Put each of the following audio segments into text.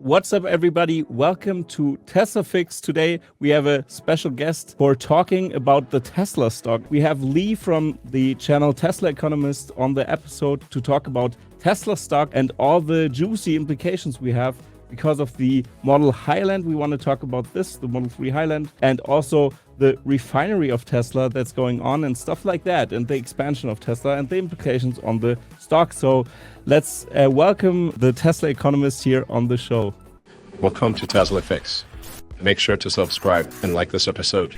What's up, everybody? Welcome to Tesla Fix. Today, we have a special guest for talking about the Tesla stock. We have Lee from the channel Tesla Economist on the episode to talk about Tesla stock and all the juicy implications we have because of the model Highland. We want to talk about this, the Model 3 Highland, and also the refinery of Tesla that's going on and stuff like that, and the expansion of Tesla and the implications on the stock. So let's welcome the Tesla Economist here on the show. Welcome to Tesla Fix. Make sure to subscribe and like this episode.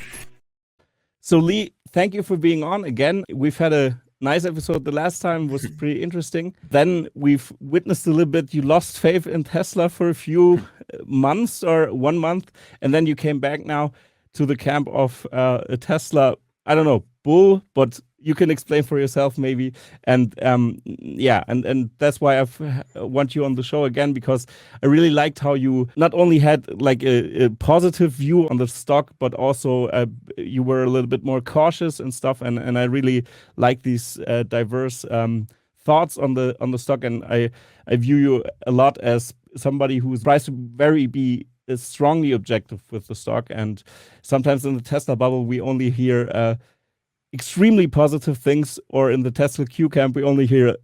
So Lee, thank you for being on again. We've had a nice episode. The last time was pretty interesting. Then we've witnessed a little bit. You lost faith in Tesla for a few months or 1 month, and then you came back now to the camp of a Tesla, I don't know, bull, but you can explain for yourself maybe. And yeah, and that's why I want you on the show again, because I really liked how you not only had like a positive view on the stock, but also you were a little bit more cautious and stuff. And I really like these diverse thoughts on the stock. And I view you a lot as somebody who tries to be strongly objective with the stock. And sometimes in the Tesla bubble, we only hear extremely positive things, or in the Tesla Q camp, we only hear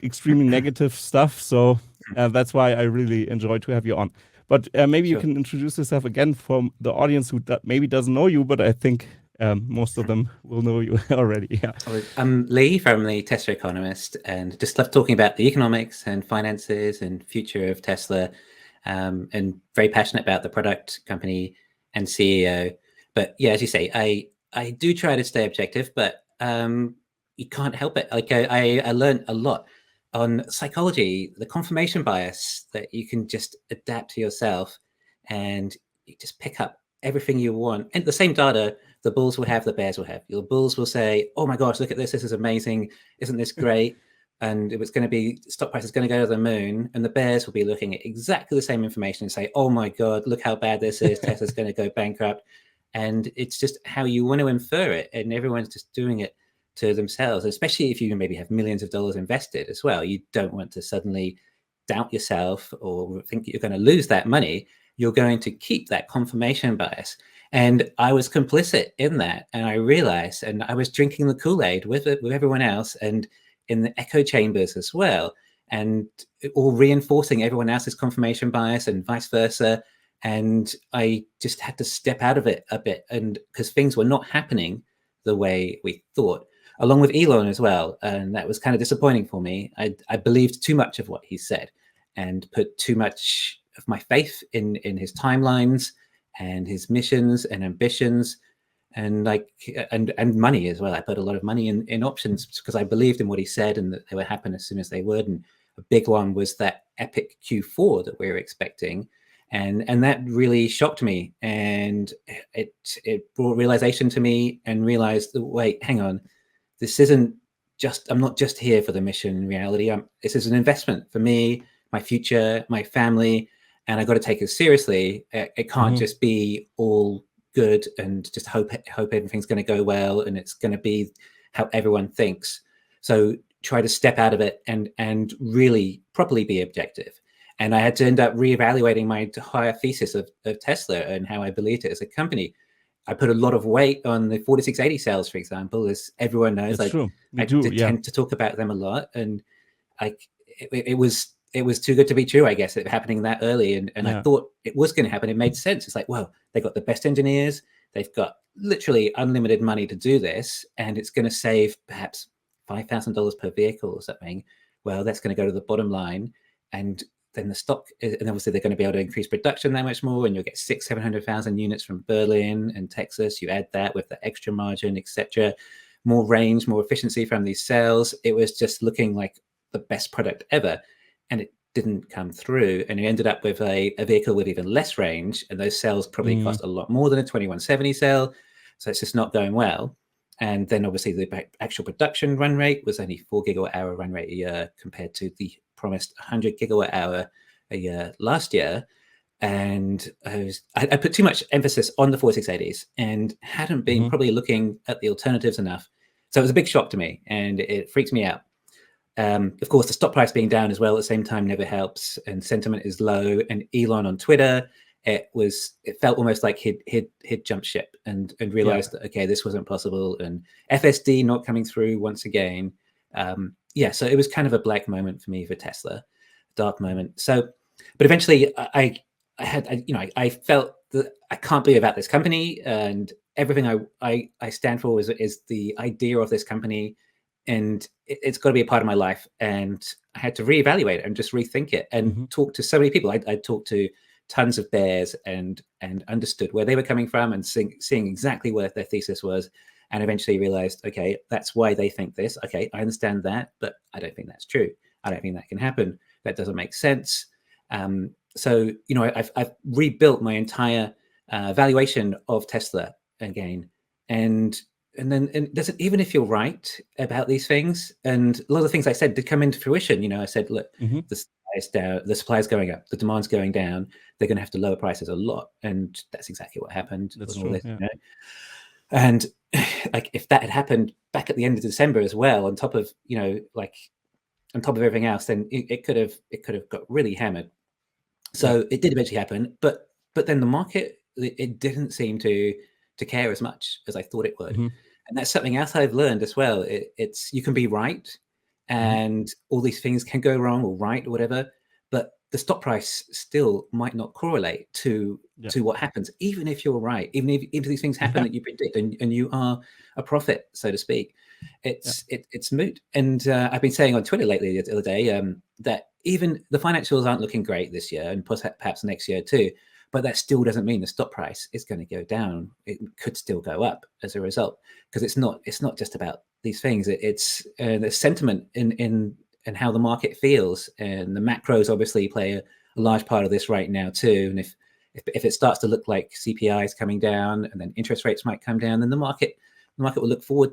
extremely negative stuff. So that's why I really enjoy to have you on. But maybe you can introduce yourself again for the audience who maybe doesn't know you, but I think most of them will know you already. Yeah. I'm Lee from the Tesla Economist, and just love talking about the economics and finances and future of Tesla, and very passionate about the product, company, and CEO. But yeah, as you say, I do try to stay objective, but you can't help it. Like I learned a lot on psychology, the confirmation bias, that you can just adapt to yourself and you just pick up everything you want. And the same data the bulls will have, the bears will have. Your bulls will say, oh my gosh, look at this. This is amazing. Isn't this great? And it was going to be, stock price is going to go to the moon. And the bears will be looking at exactly the same information and say, oh my God, look how bad this is. Tesla's going to go bankrupt. And it's just how you want to infer it. And everyone's just doing it to themselves, especially if you maybe have millions of dollars invested as well. You don't want to suddenly doubt yourself or think you're going to lose that money. You're going to keep that confirmation bias. And I was complicit in that. And I realized, and I was drinking the Kool-Aid with everyone else and in the echo chambers as well, and all reinforcing everyone else's confirmation bias and vice versa. And I just had to step out of it a bit, and because things were not happening the way we thought, along with Elon as well. And that was kind of disappointing for me. I believed too much of what he said and put too much of my faith in his timelines and his missions and ambitions, and and money as well. I put a lot of money in options because I believed in what he said and that they would happen as soon as they would. And a big one was that epic Q4 that we were expecting. And that really shocked me, and it brought realization to me, and realized that, wait, hang on, this isn't just, I'm not just here for the mission in reality. This is an investment for me, my future, my family, and I got to take it seriously. It can't just be all good and just hope everything's going to go well and it's going to be how everyone thinks. So try to step out of it and really properly be objective. And I had to end up reevaluating my entire thesis of Tesla and how I believed it as a company. I put a lot of weight on the 4680 sales, for example, as everyone knows. That's true. I tend to talk about them a lot, and it was too good to be true, I guess, it happening that early. And I thought it was going to happen. It made sense. It's like, well, they got the best engineers. They've got literally unlimited money to do this, and it's going to save perhaps $5,000 per vehicle or something. Well, that's going to go to the bottom line, and then the stock, and obviously they're going to be able to increase production that much more, and you'll get 700,000 units from Berlin and Texas. You add that with the extra margin, etc., more range, more efficiency from these cells. It was just looking like the best product ever, and it didn't come through. And you ended up with a vehicle with even less range, and those cells probably cost a lot more than a 2170 cell. So it's just not going well. And then obviously the actual production run rate was only 4 gigawatt hour run rate a year compared to the promised 100 gigawatt hour a year last year. And I put too much emphasis on the 4680s and hadn't been probably looking at the alternatives enough. So it was a big shock to me, and it freaked me out. Of course, the stock price being down as well at the same time never helps, and sentiment is low. And Elon on Twitter, it felt almost like he'd jumped ship and realized that, okay, this wasn't possible, and FSD not coming through once again. So it was kind of a black moment for me for Tesla, dark moment. So, but eventually I felt that I can't believe about this company, and everything I stand for is the idea of this company, and it's got to be a part of my life. And I had to reevaluate it and just rethink it, and talk to so many people. I talked to tons of bears and understood where they were coming from, and seeing exactly what their thesis was, and eventually realized, okay, that's why they think this. Okay, I understand that, but I don't think that's true. I don't think that can happen. That doesn't make sense. So I've rebuilt my entire valuation of Tesla again, and even if you're right about these things, and a lot of the things I said did come into fruition. I said, look, the supply is down, the supply is going up, the demand's going down. They're going to have to lower prices a lot, and that's exactly what happened. That's with true. all this, And like, if that had happened back at the end of December as well, on top of everything else, then it could have got really hammered. So it did eventually happen, but then the market, it didn't seem to care as much as I thought it would. And that's something else I've learned as well. It's you can be right, and all these things can go wrong, or right, or whatever, but the stock price still might not correlate to what happens, even if you're right, even if these things happen that you predict, and you are a prophet, so to speak. It's moot. And I've been saying on Twitter lately, the other day, that even the financials aren't looking great this year, and perhaps next year too, but that still doesn't mean the stock price is going to go down. It could still go up as a result, because it's not just about these things. It's the sentiment in how the market feels, and the macros obviously play a large part of this right now too. And if it starts to look like CPI is coming down, and then interest rates might come down, then the market will look forward,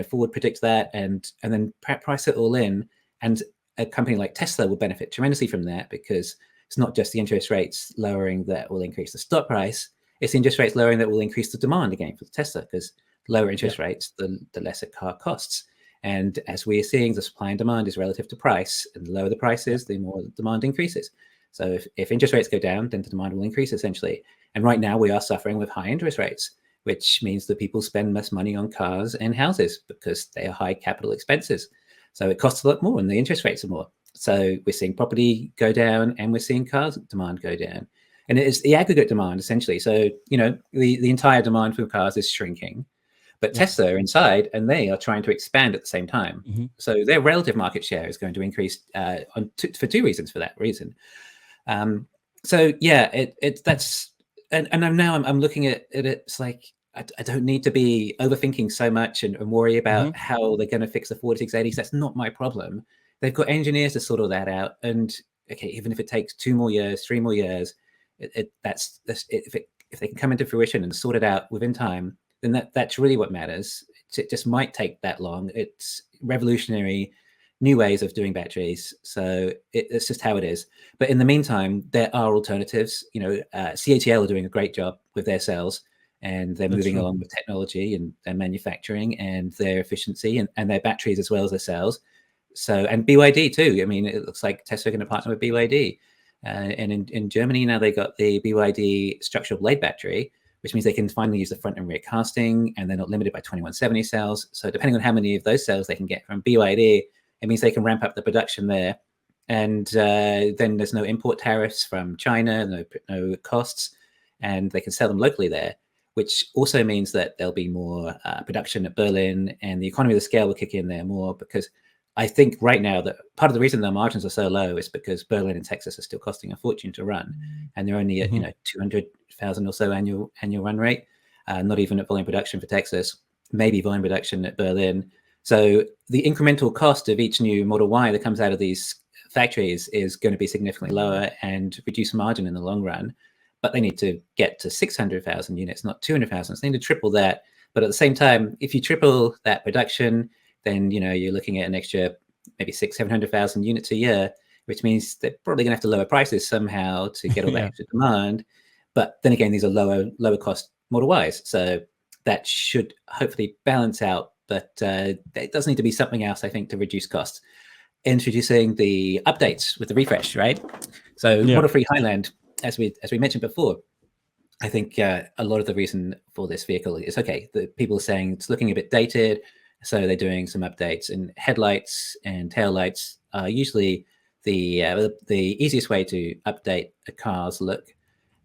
forward predict that, and then price it all in. And a company like Tesla will benefit tremendously from that, because it's not just the interest rates lowering that will increase the stock price. It's the interest rates lowering that will increase the demand again for Tesla, because lower interest rates, the less a car costs. And as we are seeing, the supply and demand is relative to price, and the lower the price is, the more the demand increases. So if interest rates go down, then the demand will increase essentially. And right now we are suffering with high interest rates, which means that people spend less money on cars and houses because they are high capital expenses. So it costs a lot more, and the interest rates are more. So we're seeing property go down, and we're seeing cars demand go down. And it is the aggregate demand essentially. So, the entire demand for cars is shrinking, but Tesla are inside, and they are trying to expand at the same time. So their relative market share is going to increase for two reasons. For that reason, I'm looking at it. It's like, I don't need to be overthinking so much and worry about how they're going to fix the 4680s. That's not my problem. They've got engineers to sort all that out. And okay, even if it takes 2 more years, 3 more years, if they can come into fruition and sort it out within time, then that's really what matters. It just might take that long. It's revolutionary new ways of doing batteries. So it's just how it is. But in the meantime, there are alternatives. CATL are doing a great job with their cells, and they're moving along with technology and their manufacturing and their efficiency and their batteries as well as their cells. So, and BYD too. I mean, it looks like Tesla are going to partner with BYD. And in Germany now, they got the BYD structural blade battery, which means they can finally use the front and rear casting, and they're not limited by 2170 cells. So depending on how many of those cells they can get from BYD, it means they can ramp up the production there. And then there's no import tariffs from China, no costs, and they can sell them locally there, which also means that there'll be more production at Berlin, and the economy of the scale will kick in there more, because I think right now that part of the reason their margins are so low is because Berlin and Texas are still costing a fortune to run, and they're only at 200,000 or so annual run rate, not even at volume production for Texas, maybe volume production at Berlin. So the incremental cost of each new Model Y that comes out of these factories is going to be significantly lower and reduce margin in the long run. But they need to get to 600,000 units, not 200,000. So they need to triple that. But at the same time, if you triple that production, then you're looking at an extra maybe 700,000 units a year, which means they're probably going to have to lower prices somehow to get all that extra demand. But then again, these are lower cost Model Ys, so that should hopefully balance out. But it does need to be something else, I think, to reduce costs. introducing the updates with the refresh, right? So Model 3 Highland, as we mentioned before, I think a lot of the reason for this vehicle is, okay, the people are saying it's looking a bit dated, so they're doing some updates, and headlights and taillights are usually the easiest way to update a car's look.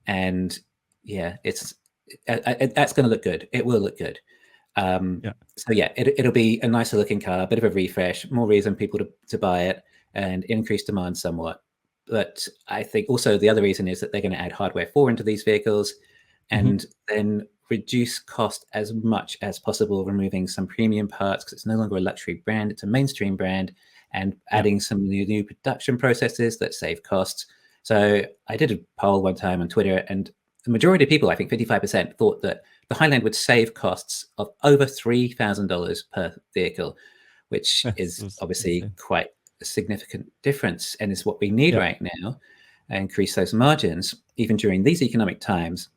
And yeah, that's going to look good. It will look good. So yeah, it'll be a nicer looking car, a bit of a refresh, more reason people to buy it, and increase demand somewhat. But I think also the other reason is that they're going to add hardware 4 into these vehicles, and then reduce cost as much as possible, removing some premium parts, because it's no longer a luxury brand, it's a mainstream brand, and adding some new production processes that save costs. So I did a poll one time on Twitter, and the majority of people, I think 55%, thought that the Highland would save costs of over $3,000 per vehicle, which is obviously quite a significant difference, and is what we need right now, increase those margins even during these economic times.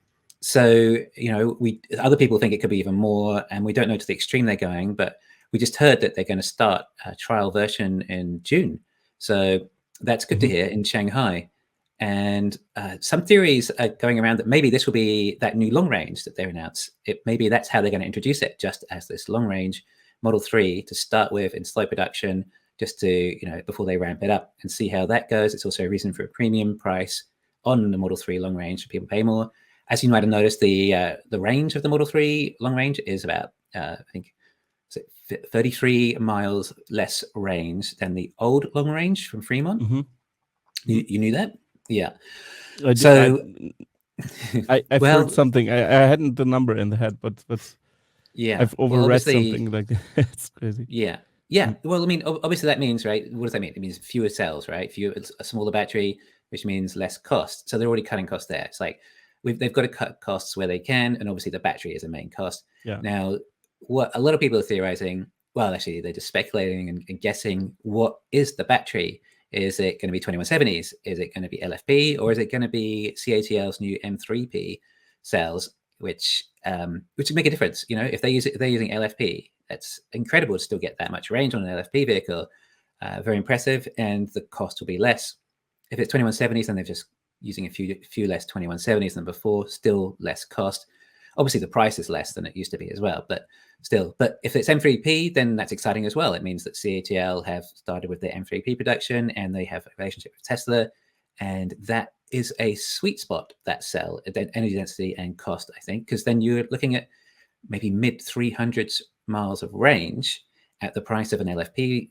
So, you know, other people think it could be even more, and we don't know to the extreme they're going, but we just heard that they're going to start a trial version in June. So that's good to hear, in Shanghai. And some theories are going around that maybe this will be that new long range that they announced. Maybe that's how they're going to introduce it, just as this long range Model 3 to start with in slow production, just to, you know, before they ramp it up and see how that goes. It's also a reason for a premium price on the Model 3 long range, so people pay more. As you might have noticed, the range of the Model 3 long range is about, I think, 33 miles less range than the old long range from Fremont. You knew that? Yeah. So I've heard something. I hadn't the number in the head, but yeah, I've overread something like that. It's crazy. Yeah. Well, I mean, obviously that means, right? What does that mean? It means fewer cells, right? A smaller battery, which means less cost. So they're already cutting costs there. It's like they've got to cut costs where they can, and obviously the battery is a main cost. Now, what a lot of people are theorizing, well, actually, they're just speculating and guessing, what is the battery? Is it going to be 2170s? Is it going to be LFP, or is it going to be CATL's new M3P cells, which would make a difference? You know, if they're using LFP, that's incredible to still get that much range on an LFP vehicle. Very impressive, and the cost will be less. If it's 2170s, then they're just using a few less 2170s than before, still less cost. Obviously, the price is less than it used to be as well, but still. But if it's M3P, then that's exciting as well. It means that CATL have started with their M3P production, and they have a relationship with Tesla, and that is a sweet spot, that cell, energy density and cost, I think, because then you're looking at maybe mid 300s miles of range at the price of an LFP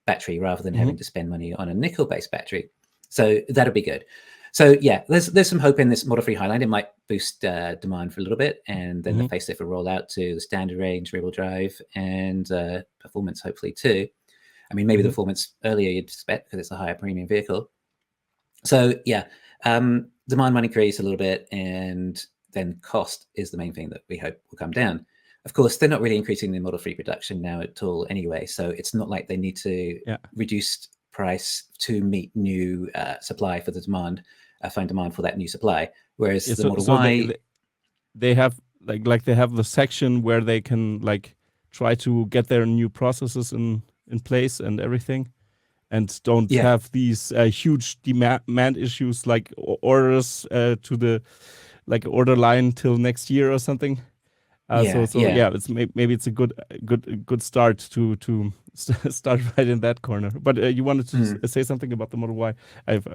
battery, rather than having to spend money on a nickel-based battery. So that'll be good. So yeah, there's some hope in this Model 3 Highland. It might boost demand for a little bit, and then the facelift will roll out to the standard range, rear-wheel drive, and performance hopefully too. I mean, maybe the performance earlier you'd expect, because it's a higher premium vehicle. So yeah, demand might increase a little bit, and then cost is the main thing that we hope will come down. Of course, they're not really increasing the Model 3 production now at all anyway, so it's not like they need to reduce price to meet new supply for the demand, find demand for that new supply. Whereas the Model Y, they have like they have the section where they can like try to get their new processes in place and everything, and don't have these huge demand issues like orders to the order line till next year or something. It's maybe it's a good start to start right in that corner. But you wanted to say something about the Model Y. I've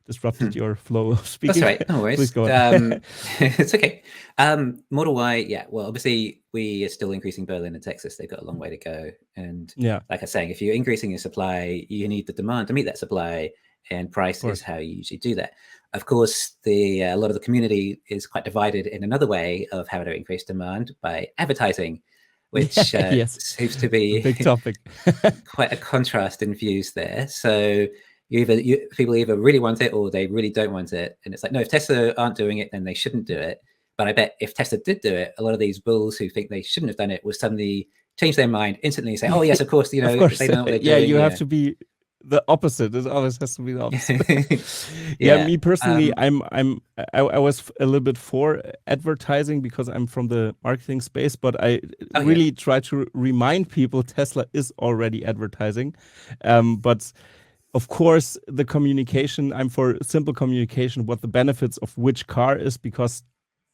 disrupted your flow of speaking. That's right. No worries. Please go on. It's okay. Model Y, well, obviously we are still increasing Berlin and Texas. They've got a long way to go. And like I was saying, if you're increasing your supply, you need the demand to meet that supply, and price is how you usually do that. Of course, a lot of the community is quite divided in another way of how to increase demand, by advertising, which seems to be a big topic. quite a contrast in views there. So people either really want it or they really don't want it. And it's like, no, if Tesla aren't doing it, then they shouldn't do it. But I bet if Tesla did do it, a lot of these bulls who think they shouldn't have done it will suddenly change their mind instantly and say, oh, yes, of course, they know what they're doing. You have to be the opposite. It always has to be the opposite. Yeah. Me personally, I was a little bit for advertising because I'm from the marketing space, but I really try to remind people Tesla is already advertising. But of course, the communication, I'm for simple communication, what the benefits of which car is, because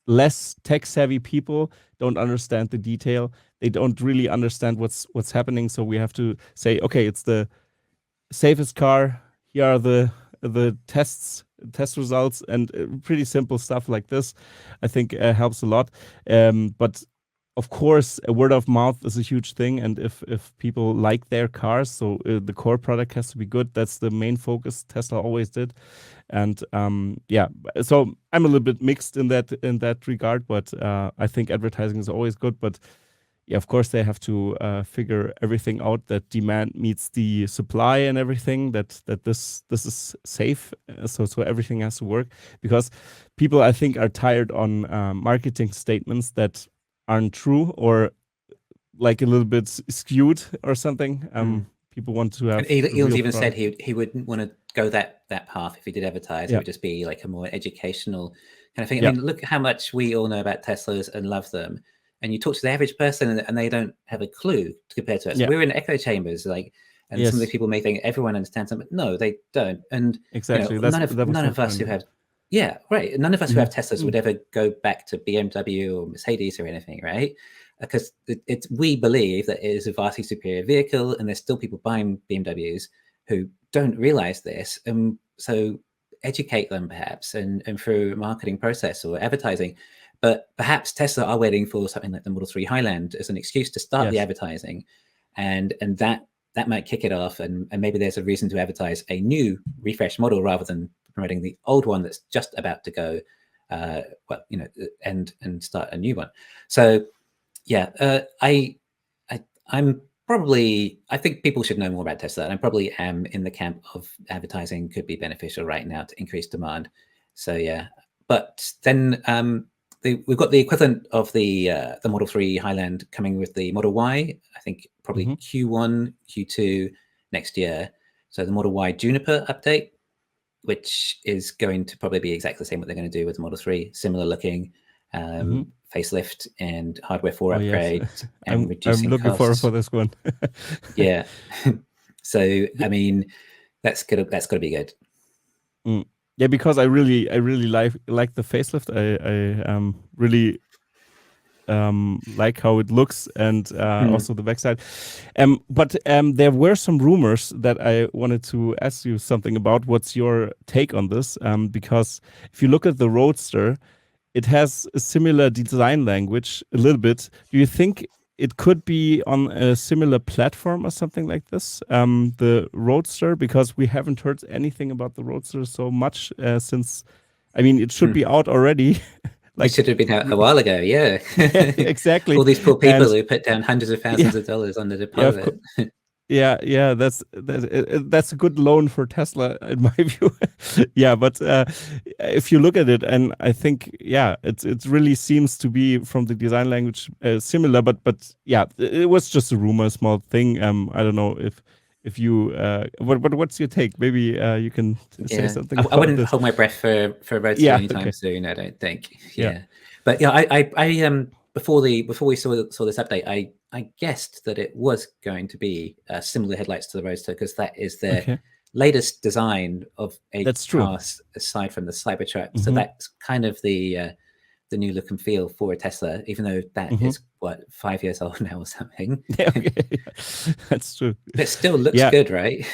less tech-savvy people don't understand the detail. They don't really understand what's happening. So we have to say, okay, it's the safest car. Here are the test results, and pretty simple stuff like this, I think helps a lot. But of course, a word of mouth is a huge thing, and if people like their cars, so the core product has to be good. That's the main focus Tesla always did, and so I'm a little bit mixed in that regard. But I think advertising is always good, but yeah, of course they have to figure everything out, that demand meets the supply and everything, that this is safe. So everything has to work, because people, I think, are tired on marketing statements that aren't true, or like a little bit skewed or something. People want to have. And Elon's even said he wouldn't want to go that path if he did advertise. It would just be like a more educational kind of thing. I mean, look how much we all know about Teslas and love them. And you talk to the average person and they don't have a clue compared to us. We're in echo chambers, like, and some of the people may think everyone understands them, but no, they don't. And exactly, none of us who have, none of us who have Teslas would ever go back to BMW or Mercedes or anything, right? Because we believe that it is a vastly superior vehicle, and there's still people buying BMWs who don't realize this. And so educate them perhaps, and through a marketing process or advertising. But perhaps Tesla are waiting for something like the Model 3 Highland as an excuse to start the advertising, and that might kick it off, and maybe there's a reason to advertise a new refresh model rather than promoting the old one that's just about to go, and start a new one. So I think people should know more about Tesla, and I probably am in the camp of advertising could be beneficial right now to increase demand. So but then we've got the equivalent of the Model 3 Highland coming with the Model Y, I think probably Q1, Q2 next year. So the Model Y Juniper update, which is going to probably be exactly the same what they're going to do with the Model 3, similar looking, facelift and hardware 4 upgrade, and reducing I'm looking forward for this one. So I mean, that's got to be good. Yeah, because I really like the facelift. I really like how it looks, and also the backside. But there were some rumors that I wanted to ask you something about. What's your take on this? Because if you look at the Roadster, it has a similar design language a little bit. Do you think it could be on a similar platform or something like this, the Roadster? Because we haven't heard anything about the Roadster so much since, I mean, it should be out already. It should have been out a while ago, exactly. All these poor people who put down hundreds of thousands of dollars on the deposit. That's a good loan for Tesla in my view. But if you look at it, and I think it really seems to be from the design language similar, but it was just a rumor, a small thing. I don't know if you what's your take? Maybe you can say something. I wouldn't hold my breath for Roadster anytime soon, I don't think. But I before we saw this update, I guessed that it was going to be similar headlights to the Roadster, because that is their latest design of a car aside from the Cybertruck. So that's kind of the new look and feel for a Tesla, even though that is 5 years old now or something. That's true. But it still looks good, right?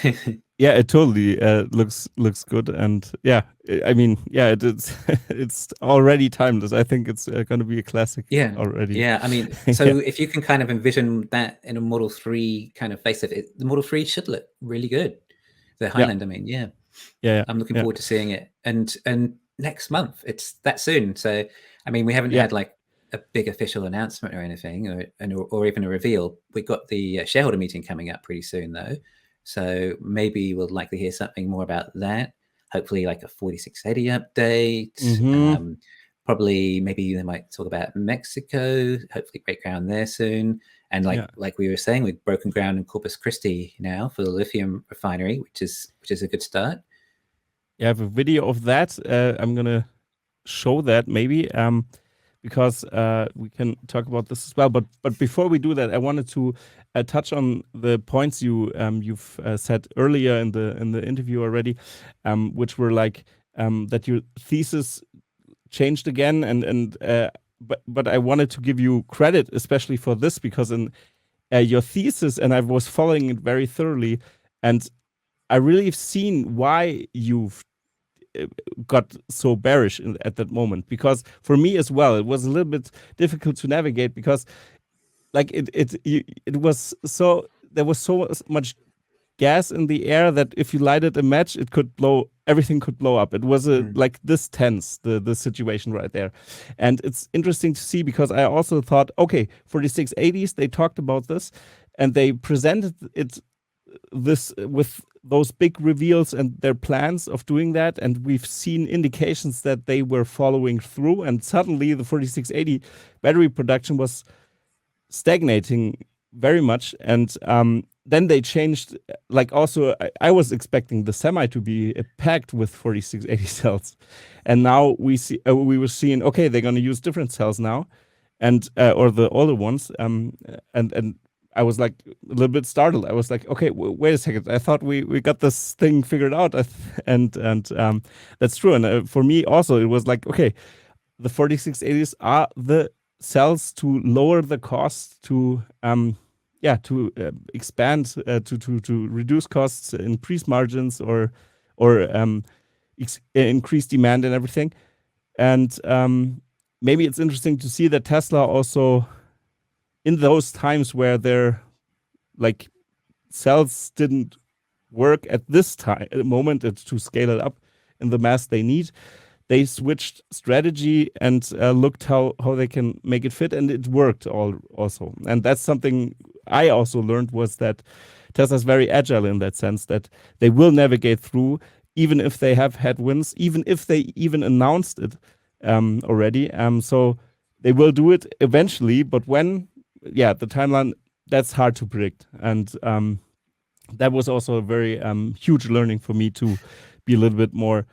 It totally looks good, and I mean, it's already timeless. I think it's going to be a classic already. I mean, so if you can kind of envision that in a Model 3 kind of facelift, the Model 3 should look really good. The Highland, I mean, I'm looking forward to seeing it, and next month, it's that soon. So I mean, we haven't had like a big official announcement or anything, or even a reveal. We've got the shareholder meeting coming up pretty soon, though. So maybe we'll likely hear something more about that. Hopefully like a 4680 update. Probably maybe they might talk about Mexico, hopefully break ground there soon. And Yeah. like we were saying, we've broken ground in Corpus Christi now for the lithium refinery, which is a good start. I have a video of that. I'm gonna show that maybe because we can talk about this as well. But before we do that, I wanted to touch on the points you've said earlier in the interview already, which were like that your thesis changed again, and but I wanted to give you credit especially for this, because in your thesis, and I was following it very thoroughly, and I really have seen why you've got so bearish at that moment. Because for me as well, it was a little bit difficult to navigate, because like it was so, there was so much gas in the air that if you lighted a match, it could blow, everything could blow up. It was like this tense, the situation right there. And it's interesting to see, because I also thought, okay, 4680s, they talked about this and they presented it this with those big reveals and their plans of doing that, and we've seen indications that they were following through, and suddenly the 4680 battery production was stagnating very much. And then they changed, like also I was expecting the semi to be packed with 4680 cells, and now we were seeing, okay, they're going to use different cells now, and or the older ones, and I was like a little bit startled. I was like, okay, wait a second. I thought we got this thing figured out, and that's true. And for me also, it was like, okay, the 4680s are the cells to lower the cost, to expand, to reduce costs, increase margins, or increase demand and everything. And maybe it's interesting to see that Tesla also, in those times where their like cells didn't work at this moment to scale it up in the mass they need, they switched strategy and looked how they can make it fit, and it worked also. And that's something I also learned, was that Tesla's very agile in that sense, that they will navigate through, even if they have headwinds, even if they even announced it already. So they will do it eventually, but when, the timeline, that's hard to predict. And that was also a very huge learning for me, to be a little bit more,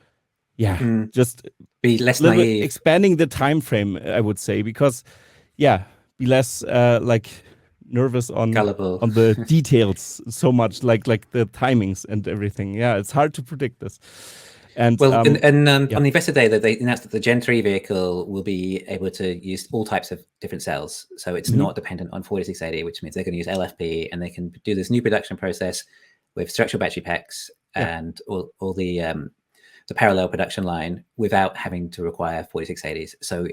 just be less little naive, bit expanding the time frame, I would say, because be less like nervous on gullible on the details so much, like the timings and everything. It's hard to predict this. And well, on the Investor Day, that they announced that the Gen 3 vehicle will be able to use all types of different cells. So it's not dependent on 4680, which means they're going to use LFP, and they can do this new production process with structural battery packs and all the parallel production line without having to require 4680s. So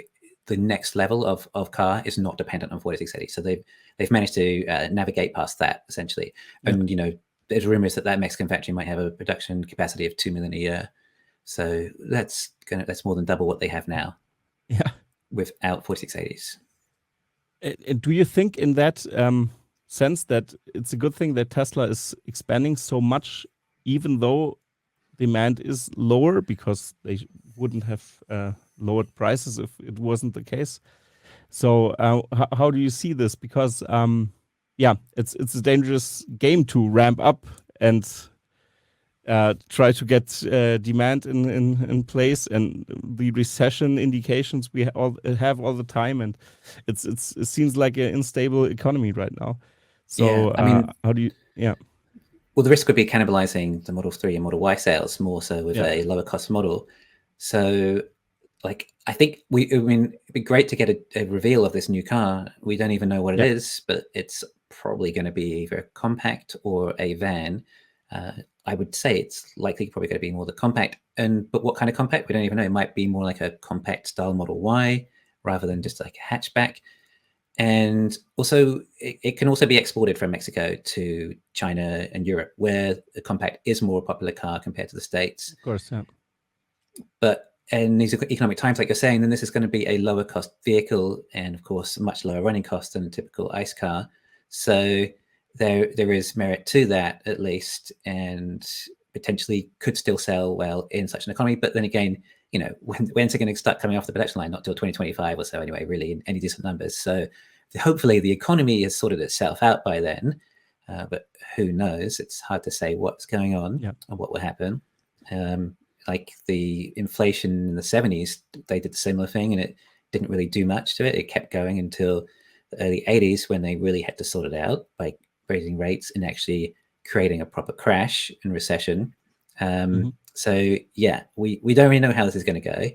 the next level of car is not dependent on 4680. So they've managed to navigate past that, essentially. And there's rumors that Mexican factory might have a production capacity of 2 million a year. So that's more than double what they have now. Without 4680s. Do you think in that sense that it's a good thing that Tesla is expanding so much, even though demand is lower, because they wouldn't have lowered prices if it wasn't the case? So how do you see this? Because it's a dangerous game to ramp up and try to get demand in place, and the recession indications we have all the time, and it seems like an unstable economy right now. So I mean, how do you well, the risk would be cannibalizing the Model 3 and Model Y sales more so with a lower cost model. So like, I think it'd be great to get a reveal of this new car. We don't even know what it is, but it's probably going to be either a compact or a van. I would say it's likely probably going to be more the compact. But what kind of compact? We don't even know. It might be more like a compact style Model Y rather than just like a hatchback. And also, it can also be exported from Mexico to China and Europe, where the compact is more a popular car compared to the States. Of course, yeah. But in these economic times, like you're saying, then this is going to be a lower cost vehicle, and of course, much lower running cost than a typical ICE car. So there is merit to that, at least, and potentially could still sell well in such an economy. But then again, when's it going to start coming off the production line? Not till 2025 or so, anyway, really, in any decent numbers. So hopefully the economy has sorted itself out by then, but who knows? It's hard to say what's going on or what will happen. Like the inflation in the 70s, they did the similar thing, and it didn't really do much to it. It kept going until the early 80s, when they really had to sort it out by raising rates and actually creating a proper crash and recession. So yeah, we don't really know how this is going to go,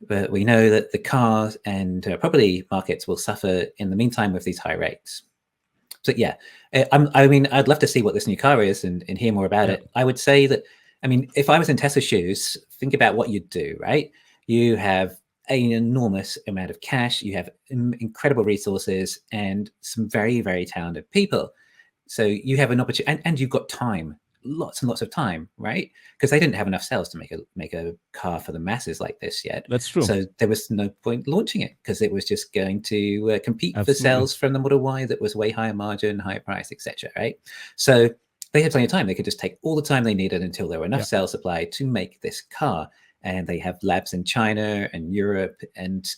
but we know that the cars and property markets will suffer in the meantime with these high rates. So yeah, I mean, I'd love to see what this new car is and hear more about it. I would say that, I mean, if I was in Tesla's shoes, think about what you'd do, right? You have an enormous amount of cash, you have incredible resources, and some very, very talented people. So you have an opportunity, and you've got time, lots and lots of time, right? Because they didn't have enough cells to make a car for the masses like this yet. That's true. So there was no point launching it, because it was just going to compete for cells from the Model Y that was way higher margin, higher price, etc. Right? So they had plenty of time. They could just take all the time they needed until there were enough cell supply to make this car. And they have labs in China and Europe, and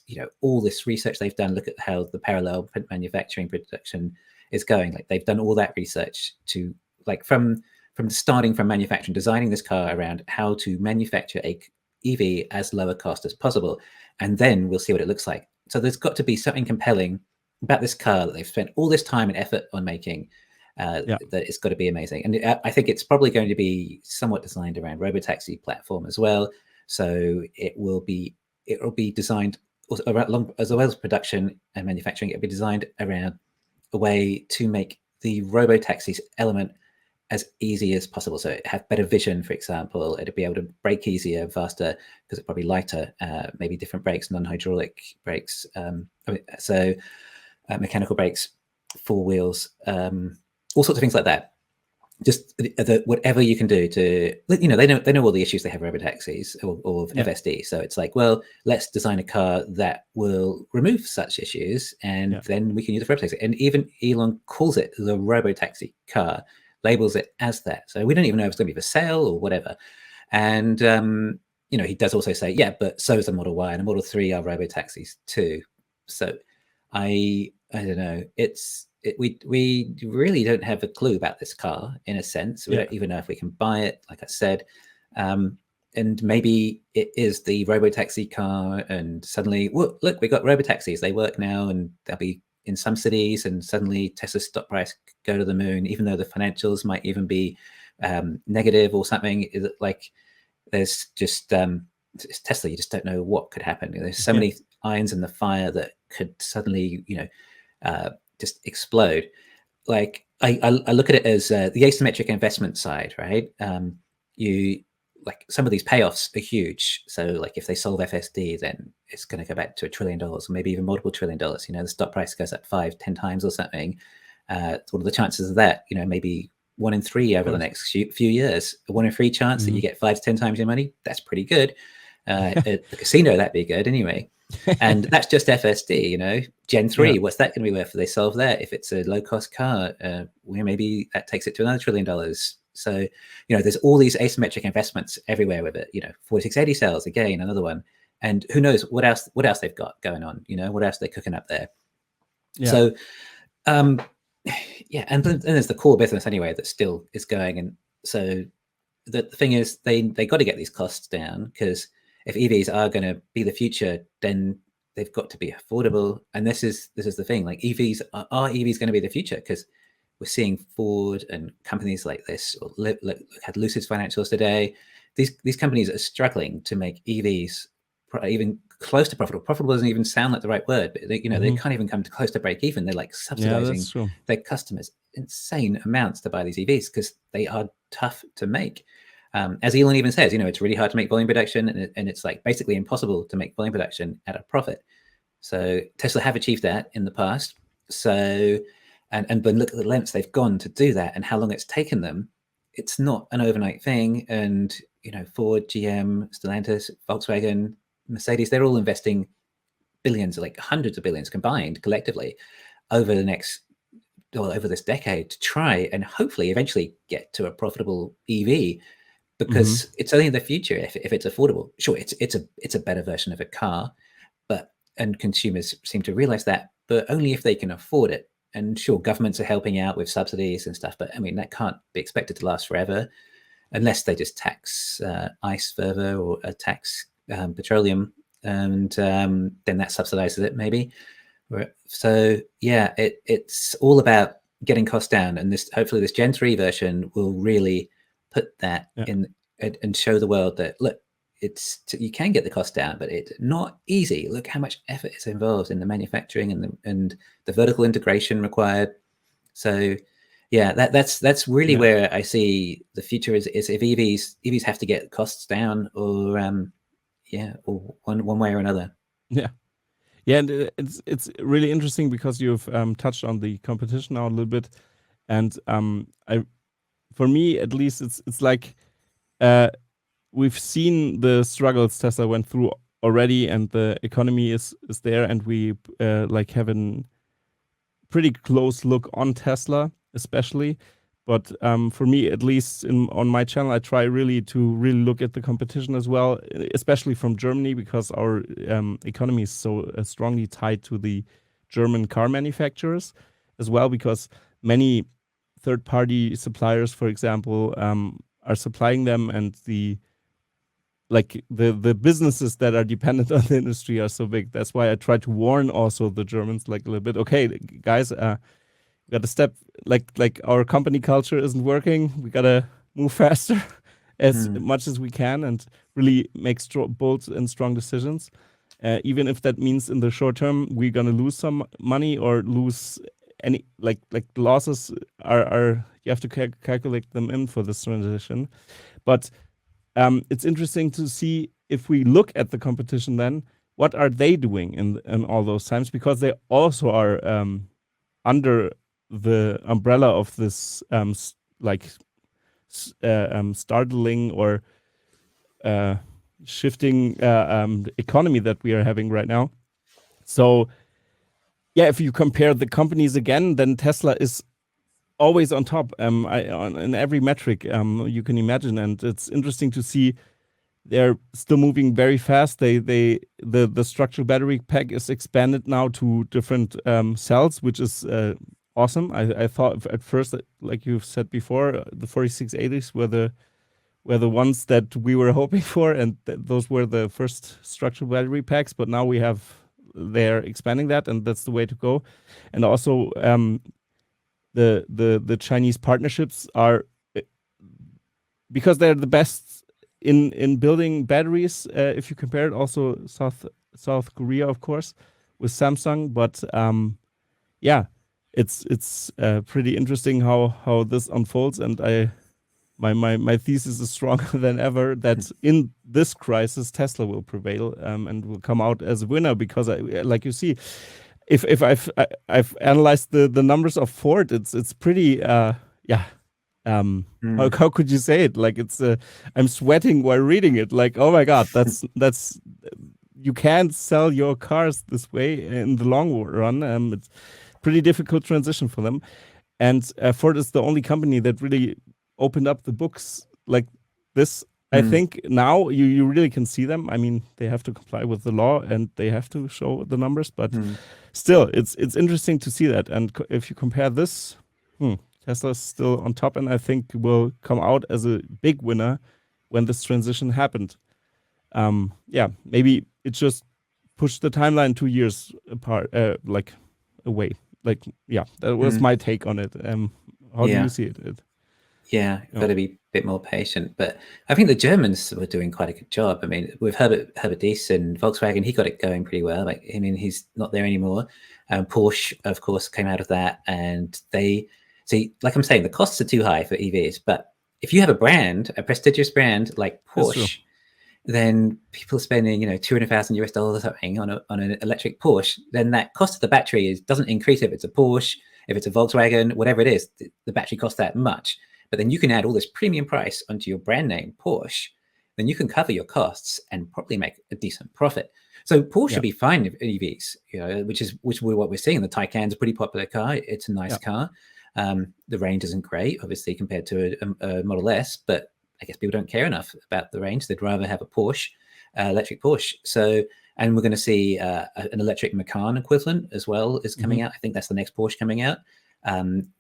all this research they've done. Look at how the parallel manufacturing production is going. Like, they've done all that research to, like, from starting from manufacturing, designing this car around how to manufacture a EV as lower cost as possible, and then we'll see what it looks like. So there's got to be something compelling about this car that they've spent all this time and effort on making. That it's got to be amazing. And I think it's probably going to be somewhat designed around robotaxi platform as well. So it will be designed around, as well as production and manufacturing. It'll be designed around a way to make the robotaxis element as easy as possible. So it have better vision, for example. It'll be able to brake easier, faster, because it's probably lighter. Maybe different brakes, non-hydraulic brakes. Mechanical brakes, four wheels, all sorts of things like that. Just whatever you can do to, they know all the issues they have with robotaxis or FSD. So it's like, well, let's design a car that will remove such issues, and then we can use the robotaxi. And even Elon calls it the robotaxi car, labels it as that. So we don't even know if it's going to be for sale or whatever. And he does also say, but so is the Model Y and the Model 3 are robotaxis too. So I don't know. We really don't have a clue about this car, in a sense. We don't even know if we can buy it, like I said. And maybe it is the robotaxi car, and suddenly, look, we got robotaxis. They work now, and they'll be in some cities, and suddenly Tesla's stock price could go to the moon, even though the financials might even be negative or something. Is it like there's just it's Tesla? You just don't know what could happen. There's so many irons in the fire that could suddenly, just explode. Like I look at it as the asymmetric investment side, right? You, like, some of these payoffs are huge. So like if they solve FSD, then it's going to go back to $1 trillion, or maybe even multiple $1 trillion. The stock price goes up 5-10 times or something. What are the chances of that? Maybe 1 in 3 over the next few years. A 1 in 3 chance that you get 5 to 10 times your money. That's pretty good. At the casino, that'd be good anyway. And that's just FSD, Gen 3, what's that going to be worth if they solve that? If it's a low-cost car, maybe that takes it to another $1 trillion. So, there's all these asymmetric investments everywhere with it. 4680 cells, again, another one. And who knows what else they've got going on, what else they're cooking up there. So, and then there's the core business anyway that still is going. And so the thing is, they got to get these costs down, because if EVs are going to be the future, then they've got to be affordable. And this is the thing. Like, EVs are EVs going to be the future? Because we're seeing Ford and companies like this, or had Lucid's financials today. These companies are struggling to make EVs even close to profitable. Profitable doesn't even sound like the right word, but they can't even come to close to break even. They're like subsidizing their customers insane amounts to buy these EVs, because they are tough to make. As Elon even says, it's really hard to make volume production, and it's like basically impossible to make volume production at a profit. So Tesla have achieved that in the past. So, and then look at the lengths they've gone to do that, and how long it's taken them. It's not an overnight thing. And Ford, GM, Stellantis, Volkswagen, Mercedes, they're all investing billions, like hundreds of billions combined collectively over this decade to try and hopefully eventually get to a profitable EV. Because it's only in the future if it's affordable. Sure, it's a better version of a car, and consumers seem to realize that. but only if they can afford it. And sure, governments are helping out with subsidies and stuff, but I mean, that can't be expected to last forever unless they just tax ICE further or tax petroleum, and then that subsidizes it maybe. So yeah, it's all about getting costs down, and hopefully this Gen 3 version will really put that in and show the world that, look, you can get the cost down, but it's not easy. Look how much effort is involved in the manufacturing and the vertical integration required. So yeah, that's really where I see the future is if EVs have to get costs down, or or one way or another. Yeah, and it's really interesting because you've touched on the competition now a little bit, and for me at least, it's like we've seen the struggles Tesla went through already, and the economy is there, and we like have a pretty close look on Tesla, especially. But for me, at least on my channel, I try really to look at the competition as well, especially from Germany, because our economy is so strongly tied to the German car manufacturers as well, because many third-party suppliers, for example, are supplying them, and the businesses that are dependent on the industry are so big. That's why I try to warn also the Germans like a little bit. Okay, guys, we got to step, like our company culture isn't working. We got to move faster as much as we can and really make bold and strong decisions. Even if that means in the short term we're gonna lose some money or lose any like losses are you have to calculate them in for this transition. But it's interesting to see if we look at the competition, then what are they doing in all those times, because they also are under the umbrella of this startling or shifting economy that we are having right now. So yeah, if you compare the companies again, then Tesla is always on top in every metric you can imagine, and it's interesting to see they're still moving very fast. The structural battery pack is expanded now to different cells, which is awesome. I thought at first that, like you've said before, the 4680s were the ones that we were hoping for, and those were the first structural battery packs. But now they're expanding that, and that's the way to go. And also the Chinese partnerships are, because they're the best in building batteries. If you compare it, also South Korea, of course, with Samsung. But yeah, it's pretty interesting how this unfolds, and my thesis is stronger than ever that in this crisis Tesla will prevail and will come out as a winner, because like you see, if I've analyzed the numbers of Ford, it's pretty how could you say it? Like it's I'm sweating while reading it. Like, oh my God, that's you can't sell your cars this way in the long run. It's pretty difficult transition for them, and Ford is the only company that really opened up the books like this. I think now you really can see them. I mean, they have to comply with the law and they have to show the numbers, but still, it's interesting to see that. And if you compare this, Tesla's still on top, and I think will come out as a big winner when this transition happened. Yeah, maybe it just pushed the timeline 2 years apart, away. Like, yeah, that was my take on it. How do you see it? Yeah, got to be a bit more patient. But I think the Germans were doing quite a good job. I mean, with Herbert Diess and Volkswagen, he got it going pretty well. Like, I mean, he's not there anymore. Porsche, of course, came out of that, and they see, like I'm saying, the costs are too high for EVs. But if you have a brand, a prestigious brand like Porsche, then people are spending, $200,000 or something on an electric Porsche. Then that cost of the battery doesn't increase if it's a Porsche, if it's a Volkswagen, whatever it is. The battery costs that much. But then you can add all this premium price onto your brand name, Porsche. Then you can cover your costs and probably make a decent profit. So Porsche should be fine with EVs, which is what we're seeing. The Taycan's a pretty popular car. It's a nice car. The range isn't great, obviously, compared to a Model S, but I guess people don't care enough about the range. They'd rather have a Porsche, electric Porsche. So And we're going to see an electric Macan equivalent as well is coming out. I think that's the next Porsche coming out,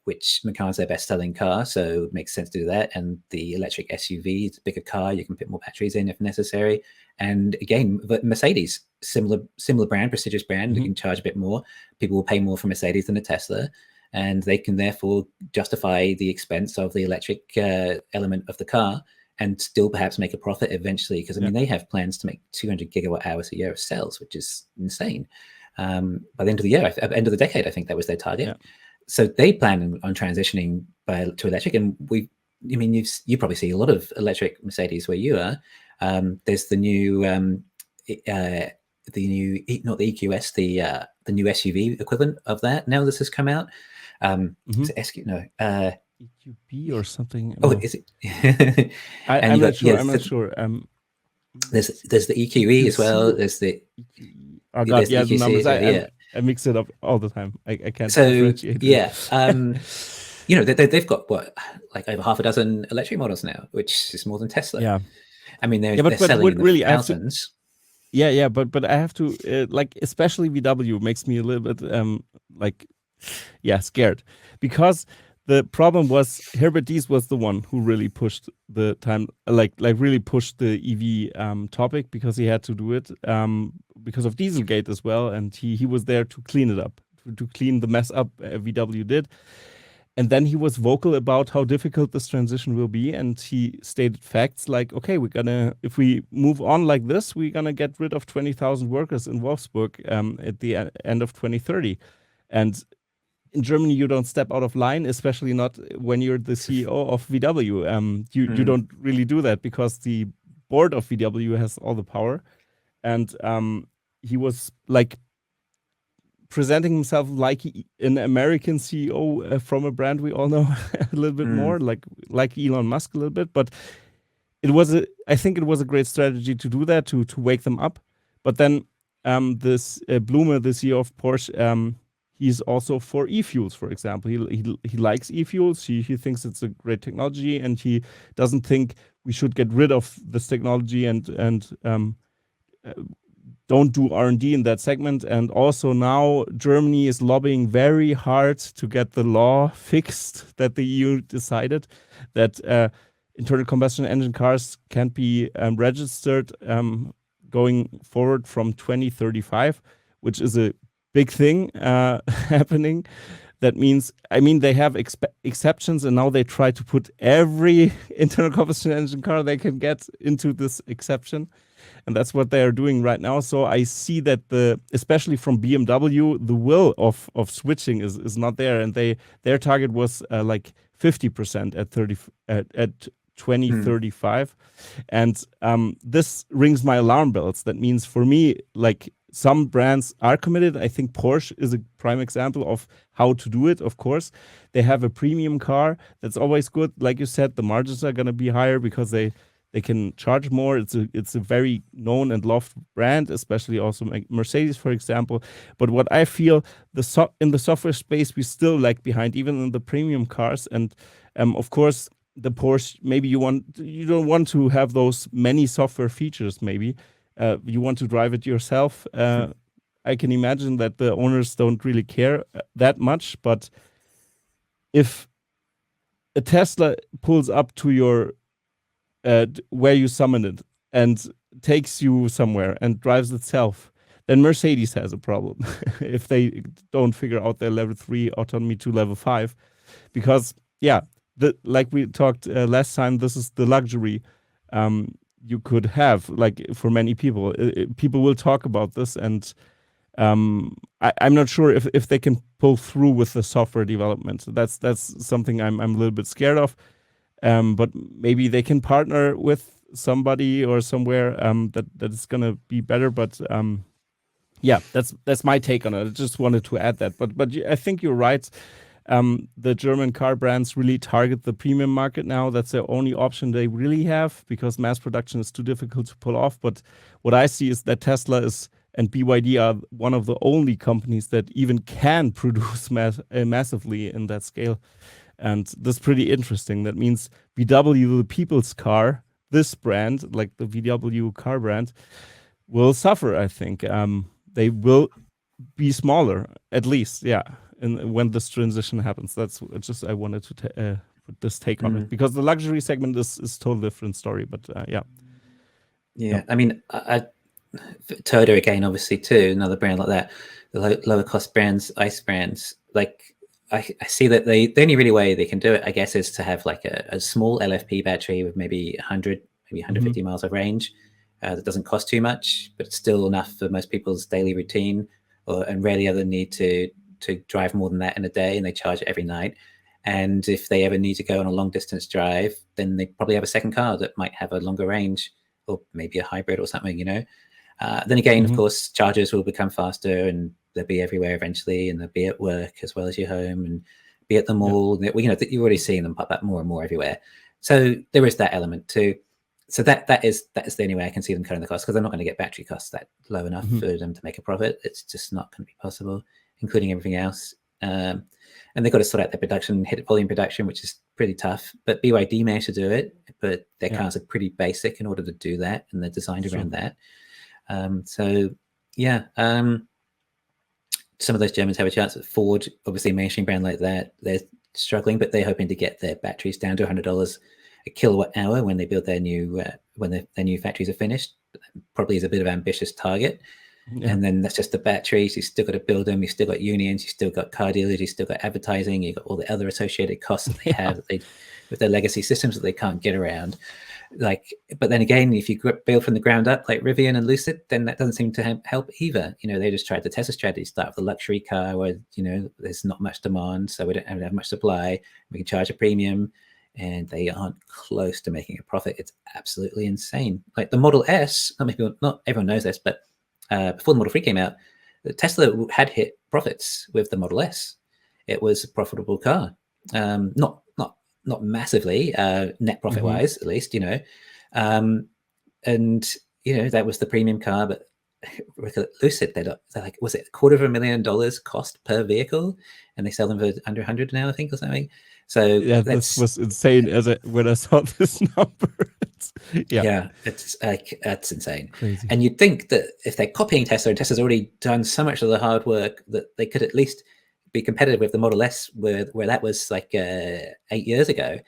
which Macan's their best-selling car, so it makes sense to do that. And the electric SUV, it's a bigger car. You can put more batteries in if necessary. And again, Mercedes, similar brand, prestigious brand, you can charge a bit more. People will pay more for Mercedes than a Tesla, and they can therefore justify the expense of the electric element of the car and still perhaps make a profit eventually. Because I mean, they have plans to make 200 gigawatt hours a year of cells, which is insane. By the end of the year, at the end of the decade, I think that was their target. Yeah. So they plan on transitioning to electric, and you probably see a lot of electric Mercedes where you are. There's the new not the EQS, the new SUV equivalent of that. Now this has come out. Is it SQ? No. EQB or something. Oh, is it? I'm not sure. I'm not sure. There's the EQE as well. There's the oh god, yeah, the numbers. I mix it up all the time. I can't. So yeah, they've got like over half a dozen electric models now, which is more than Tesla. Yeah, I mean they're selling in the thousands. Yeah, but I have to like, especially VW makes me a little bit scared, because the problem was Herbert Diess was the one who really pushed the time, like really pushed the EV topic, because he had to do it because of Dieselgate as well, and he was there to clean it up, to clean the mess up VW did. And then he was vocal about how difficult this transition will be, and he stated facts like, okay, if we move on like this, we're gonna get rid of 20,000 workers in Wolfsburg at the end of 2030. And in Germany, you don't step out of line, especially not when you're the CEO of VW. You don't really do that, because the board of VW has all the power. And he was like presenting himself like an American CEO from a brand we all know a little bit more, like Elon Musk a little bit. But I think it was a great strategy to do that, to wake them up. But then this Blume, the CEO of Porsche, he's also for e-fuels, for example. He likes e-fuels. He thinks it's a great technology, and he doesn't think we should get rid of this technology and don't do R&D in that segment. And also now Germany is lobbying very hard to get the law fixed that the EU decided, that internal combustion engine cars can't be registered going forward from 2035, which is a big thing happening. That means, they have exceptions, and now they try to put every internal combustion engine car they can get into this exception. And that's what they are doing right now. So I see that especially from BMW, the will of switching is not there. And their target was like 50% at 2035. And this rings my alarm bells. That means for me, like, some brands are committed. I think Porsche is a prime example of how to do it. Of course, they have a premium car. That's always good. Like you said, the margins are going to be higher because they can charge more. It's a very known and loved brand, especially also Mercedes, for example. But what I feel, in the software space, we still lag behind, even in the premium cars. And of course, the Porsche, maybe you don't want to have those many software features. Maybe you want to drive it yourself. I can imagine that the owners don't really care that much. But if a Tesla pulls up to your where you summon it and takes you somewhere and drives itself, then Mercedes has a problem if they don't figure out their level 3 autonomy to level 5. Because, like we talked last time, this is the luxury you could have, like, for many people. People will talk about this, and I'm not sure if they can pull through with the software development. So that's something I'm a little bit scared of. But maybe they can partner with somebody or somewhere that is going to be better. But that's my take on it. I just wanted to add that. But I think you're right. The German car brands really target the premium market now. That's their only option they really have, because mass production is too difficult to pull off. But what I see is that Tesla and BYD are one of the only companies that even can produce massively in that scale. And that's pretty interesting. That means VW, the people's car, this brand, like the VW car brand, will suffer. I think they will be smaller, at least, yeah. And when this transition happens, that's just I wanted to put this take on it, because the luxury segment is totally different story. But yeah. I mean, Toda again, obviously too, another brand like that. The lower cost brands, ICE brands, like I see that the only really way they can do it, I guess, is to have like a small LFP battery with maybe 100, maybe 150 miles of range. That doesn't cost too much, but it's still enough for most people's daily routine, and rarely ever need to drive more than that in a day, and they charge it every night. And if they ever need to go on a long distance drive, then they probably have a second car that might have a longer range, or maybe a hybrid or something, Then again, of course, chargers will become faster, and they'll be everywhere eventually, and they'll be at work as well as your home, and be at the mall. You've already seen them pop up more and more everywhere. So there is that element too. So that is the only way I can see them cutting the cost, because they're not going to get battery costs that low enough for them to make a profit. It's just not going to be possible, including everything else. And they've got to sort out their production, hit volume production, which is pretty tough. But BYD managed to do it, but their cars are pretty basic in order to do that, and they're designed around that. Some of those Germans have a chance. Ford, obviously a mainstream brand like that, they're struggling, but they're hoping to get their batteries down to $100 a kilowatt hour when they build their new their new factories are finished. Probably is a bit of an ambitious target. And then that's just the batteries. You've still got to build them. You've still got unions. You've still got car dealers. You've still got advertising. You've got all the other associated costs that they have with their legacy systems that they can't get around. But then again, if you build from the ground up like Rivian and Lucid, then that doesn't seem to help either. They just tried the Tesla strategy, start with a luxury car where there's not much demand, so we don't have much supply. We can charge a premium, and they aren't close to making a profit. It's absolutely insane. Like the Model S, not everyone knows this, but before the Model 3 came out, Tesla had hit profits with the Model S. It was a profitable car, not massively, net profit wise, at least, and that was the premium car. But Lucid, they're like, was it $250,000 cost per vehicle, and they sell them for under 100 now, I think, or something. So yeah, this was insane when I saw this number. It's like, that's insane. Crazy. And you'd think that if they're copying Tesla, and Tesla's already done so much of the hard work, that they could at least be competitive with the Model S, where that was like 8 years ago.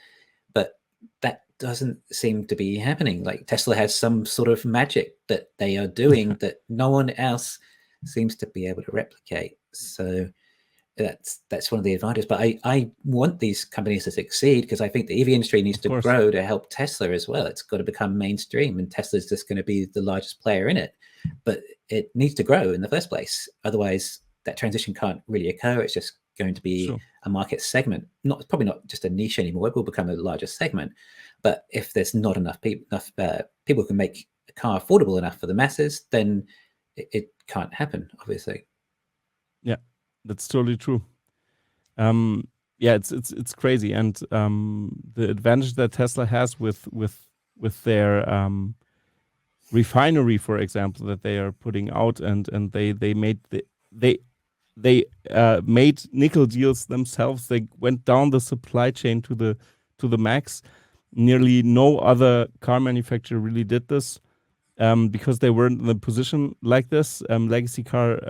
But that doesn't seem to be happening. Like Tesla has some sort of magic that they are doing that no one else seems to be able to replicate. So that's one of the advantages. But I want these companies to succeed, because I think the EV industry needs to grow to help Tesla as well. It's got to become mainstream, and Tesla's just going to be the largest player in it. But it needs to grow in the first place. Otherwise, that transition can't really occur. It's just going to be a market segment. Probably not just a niche anymore. It will become a larger segment. But if there's not enough people who can make a car affordable enough for the masses, then it can't happen, obviously. Yeah. That's totally true. It's crazy, and the advantage that Tesla has with their refinery, for example, that they are putting out, and they made made nickel deals themselves. They went down the supply chain to the max. Nearly no other car manufacturer really did this, because they weren't in a position like this. Legacy car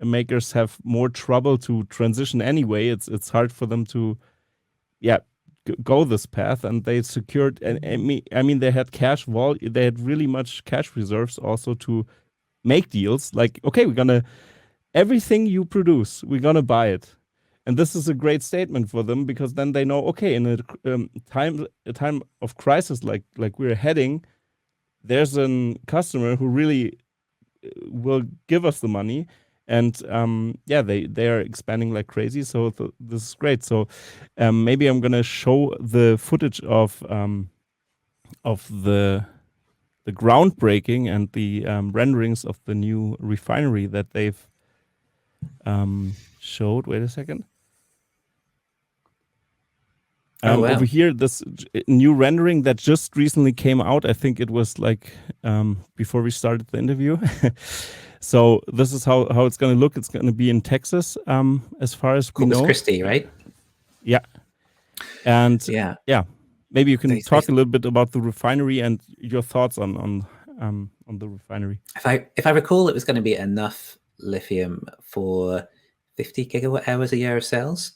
makers have more trouble to transition anyway. It's hard for them to go this path, and they secured, and I mean they had they had really much cash reserves also to make deals. Like, okay, everything you produce, we're gonna buy it. And this is a great statement for them, because then they know, okay, in a time of crisis like we're heading, there's a customer who really will give us the money. And they are expanding like crazy. So this is great. So maybe I'm gonna show the footage of the groundbreaking and the renderings of the new refinery that they've showed. Wait a second. Over here, this new rendering that just recently came out. I think it was like before we started the interview. So this is how it's going to look. It's going to be in Texas, as far as we know. Corpus Christi, right? Yeah. And maybe you can talk a little bit about the refinery and your thoughts on on the refinery. If I recall, it was going to be enough lithium for 50 gigawatt hours a year of cells,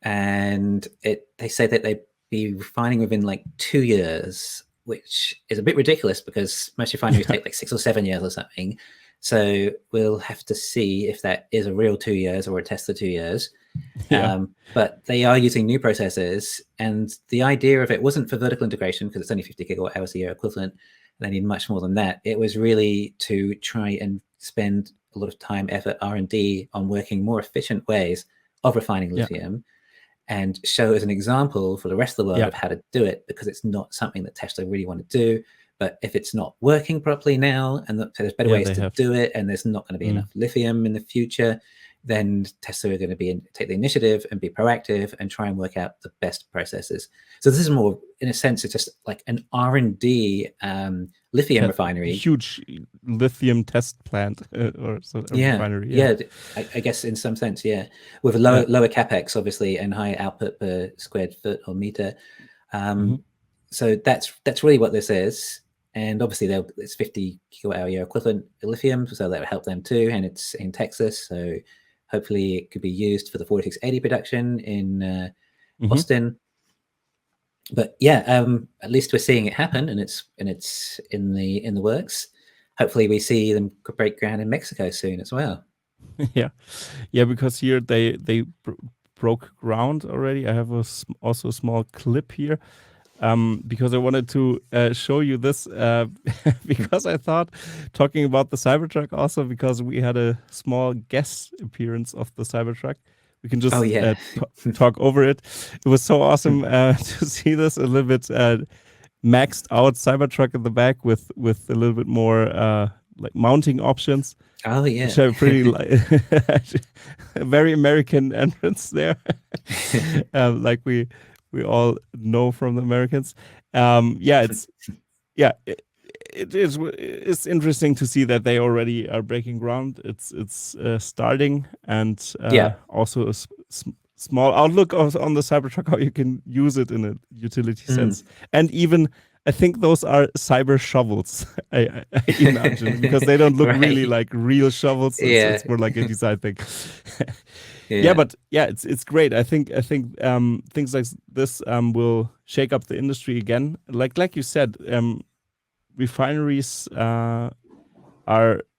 and they say that they'd be refining within like 2 years, which is a bit ridiculous because most refineries take like 6 or 7 years or something. So we'll have to see if that is a real 2 years or a Tesla 2 years. But they are using new processes, and the idea of it wasn't for vertical integration because it's only 50 gigawatt hours a year equivalent. They need much more than that. It was really to try and spend a lot of time, effort, R&D on working more efficient ways of refining lithium, and show as an example for the rest of the world of how to do it, because it's not something that Tesla really want to do. But if it's not working properly now, and there's better ways to do it, and there's not going to be enough lithium in the future, then Tesla are going to take the initiative and be proactive and try and work out the best processes. So this is more, in a sense, it's just like an R&D lithium refinery. Huge lithium test plant or refinery. I guess in some sense, with a lower capex, obviously, and higher output per squared foot or meter. So that's really what this is. And obviously, it's 50 kilowatt hour year equivalent lithium, so that will help them too. And it's in Texas, so hopefully it could be used for the 4680 production in Austin. But at least we're seeing it happen, and it's in the works. Hopefully, we see them break ground in Mexico soon as well. Because here they broke ground already. I have also a small clip here. Because I wanted to show you this because I thought, talking about the Cybertruck also, because we had a small guest appearance of the Cybertruck, we can just talk over it. It was so awesome to see this, a little bit maxed out Cybertruck in the back with a little bit more like mounting options. Oh yeah, which are pretty a very American entrance there, like we all know from the Americans. It's interesting to see that they already are breaking ground. It's starting, and also a small outlook on the Cybertruck, how you can use it in a utility sense. And even I think those are cyber shovels, I imagine, because they don't look really like real shovels. It's more like a design thing. It's great. I think things like this will shake up the industry again. Like you said, refineries are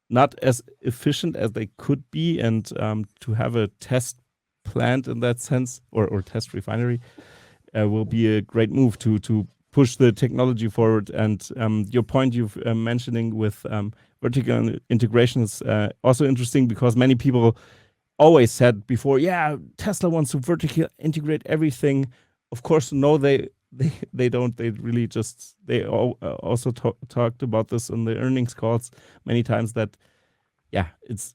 not as efficient as they could be, and to have a test plant in that sense, or test refinery, will be a great move to push the technology forward. And your point you've mentioning with vertical integration is also interesting, because many people always said before, Tesla wants to vertically integrate everything. Of course, no, they don't. They really just, they also talked about this in the earnings calls many times, that it's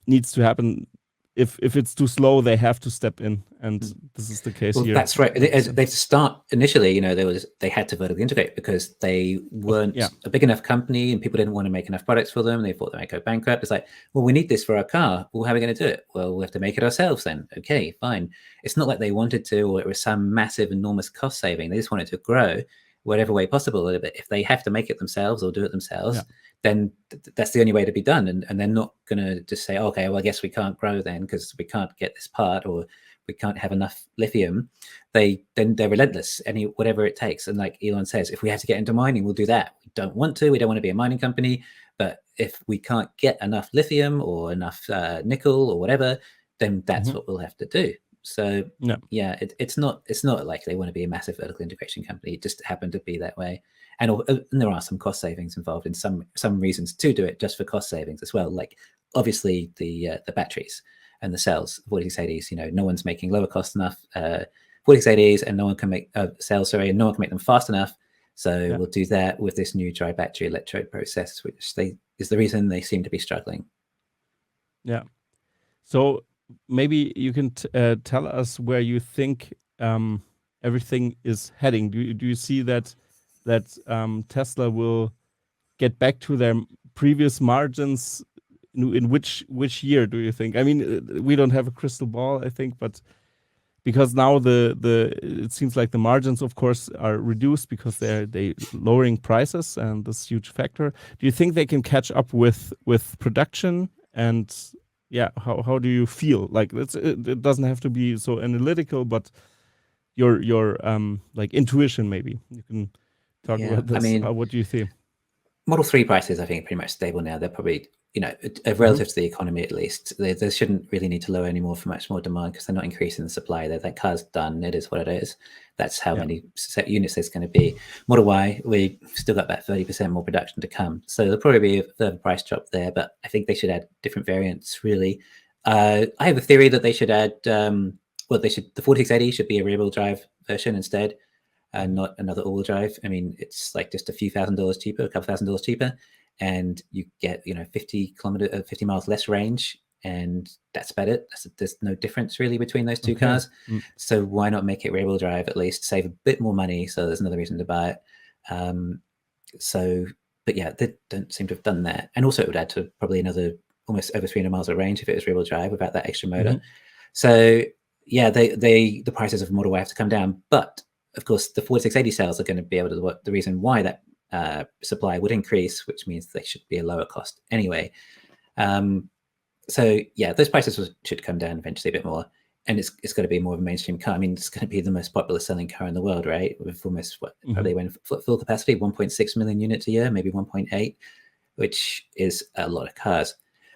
needs to happen. If it's too slow, they have to step in, and this is the case here. That's right. They start initially, they had to vertically integrate because they weren't a big enough company, and people didn't want to make enough products for them. They thought they might go bankrupt. It's like, well, we need this for our car. Well, how are we going to do it? Well, we have to make it ourselves then. Okay, fine. It's not like they wanted to, or it was some massive, enormous cost saving. They just wanted to grow whatever way possible a little bit. If they have to make it themselves or do it themselves, then that's the only way to be done. And they're not going to just say, okay, well, I guess we can't grow then because we can't get this part, or we can't have enough lithium. They're relentless, whatever it takes. And like Elon says, if we have to get into mining, we'll do that. We don't want to be a mining company, but if we can't get enough lithium or enough nickel or whatever, then that's what we'll have to do. So it's not like they want to be a massive vertical integration company. It just happened to be that way. And there are some cost savings involved in some reasons to do it, just for cost savings as well. Like obviously the batteries and the cells, 4680s. No one's making lower cost enough 4680s, and no one can make cells. And no one can make them fast enough. So we'll do that with this new dry battery electrode process, which is the reason they seem to be struggling. Yeah. So maybe you can tell us where you think everything is heading. Do you see that Tesla will get back to their previous margins in which year, do you think? I mean, we don't have a crystal ball, I think, but because now it seems like the margins, of course, are reduced because they lowering prices, and this huge factor. Do you think they can catch up with production? And yeah, how do you feel? Like it doesn't have to be so analytical, but your like intuition, maybe you can talk about this. I mean, what do you think? Model 3 prices, I think, are pretty much stable now. They're probably, relative to the economy at least, they shouldn't really need to lower anymore for much more demand because they're not increasing the supply. That car's done. It is what it is. That's how many set units there's going to be. Model Y, we've still got about 30% more production to come. So there'll probably be a further price drop there, but I think they should add different variants, really. I have a theory that they should add, the 4680 should be a rear-wheel drive version instead. And not another all-wheel drive. I mean, it's like just a few $1,000s cheaper, a couple $1,000s cheaper, and you get 50 miles less range, and that's about it. There's no difference really between those two cars. So why not make it rear-wheel drive at least, save a bit more money? So there's another reason to buy it. But yeah, they don't seem to have done that, and also it would add to probably another almost over 300 miles of range if it was rear-wheel drive without that extra motor. So yeah, the prices of Model Y have to come down, but of course, the 4680 sales are going to be able to, the reason why that supply would increase, which means they should be a lower cost anyway. So yeah, those prices should come down eventually a bit more. And it's going to be more of a mainstream car. I mean, it's going to be the most popular selling car in the world, right? With almost, probably when full capacity, 1.6 million units a year, maybe 1.8, which is a lot of cars.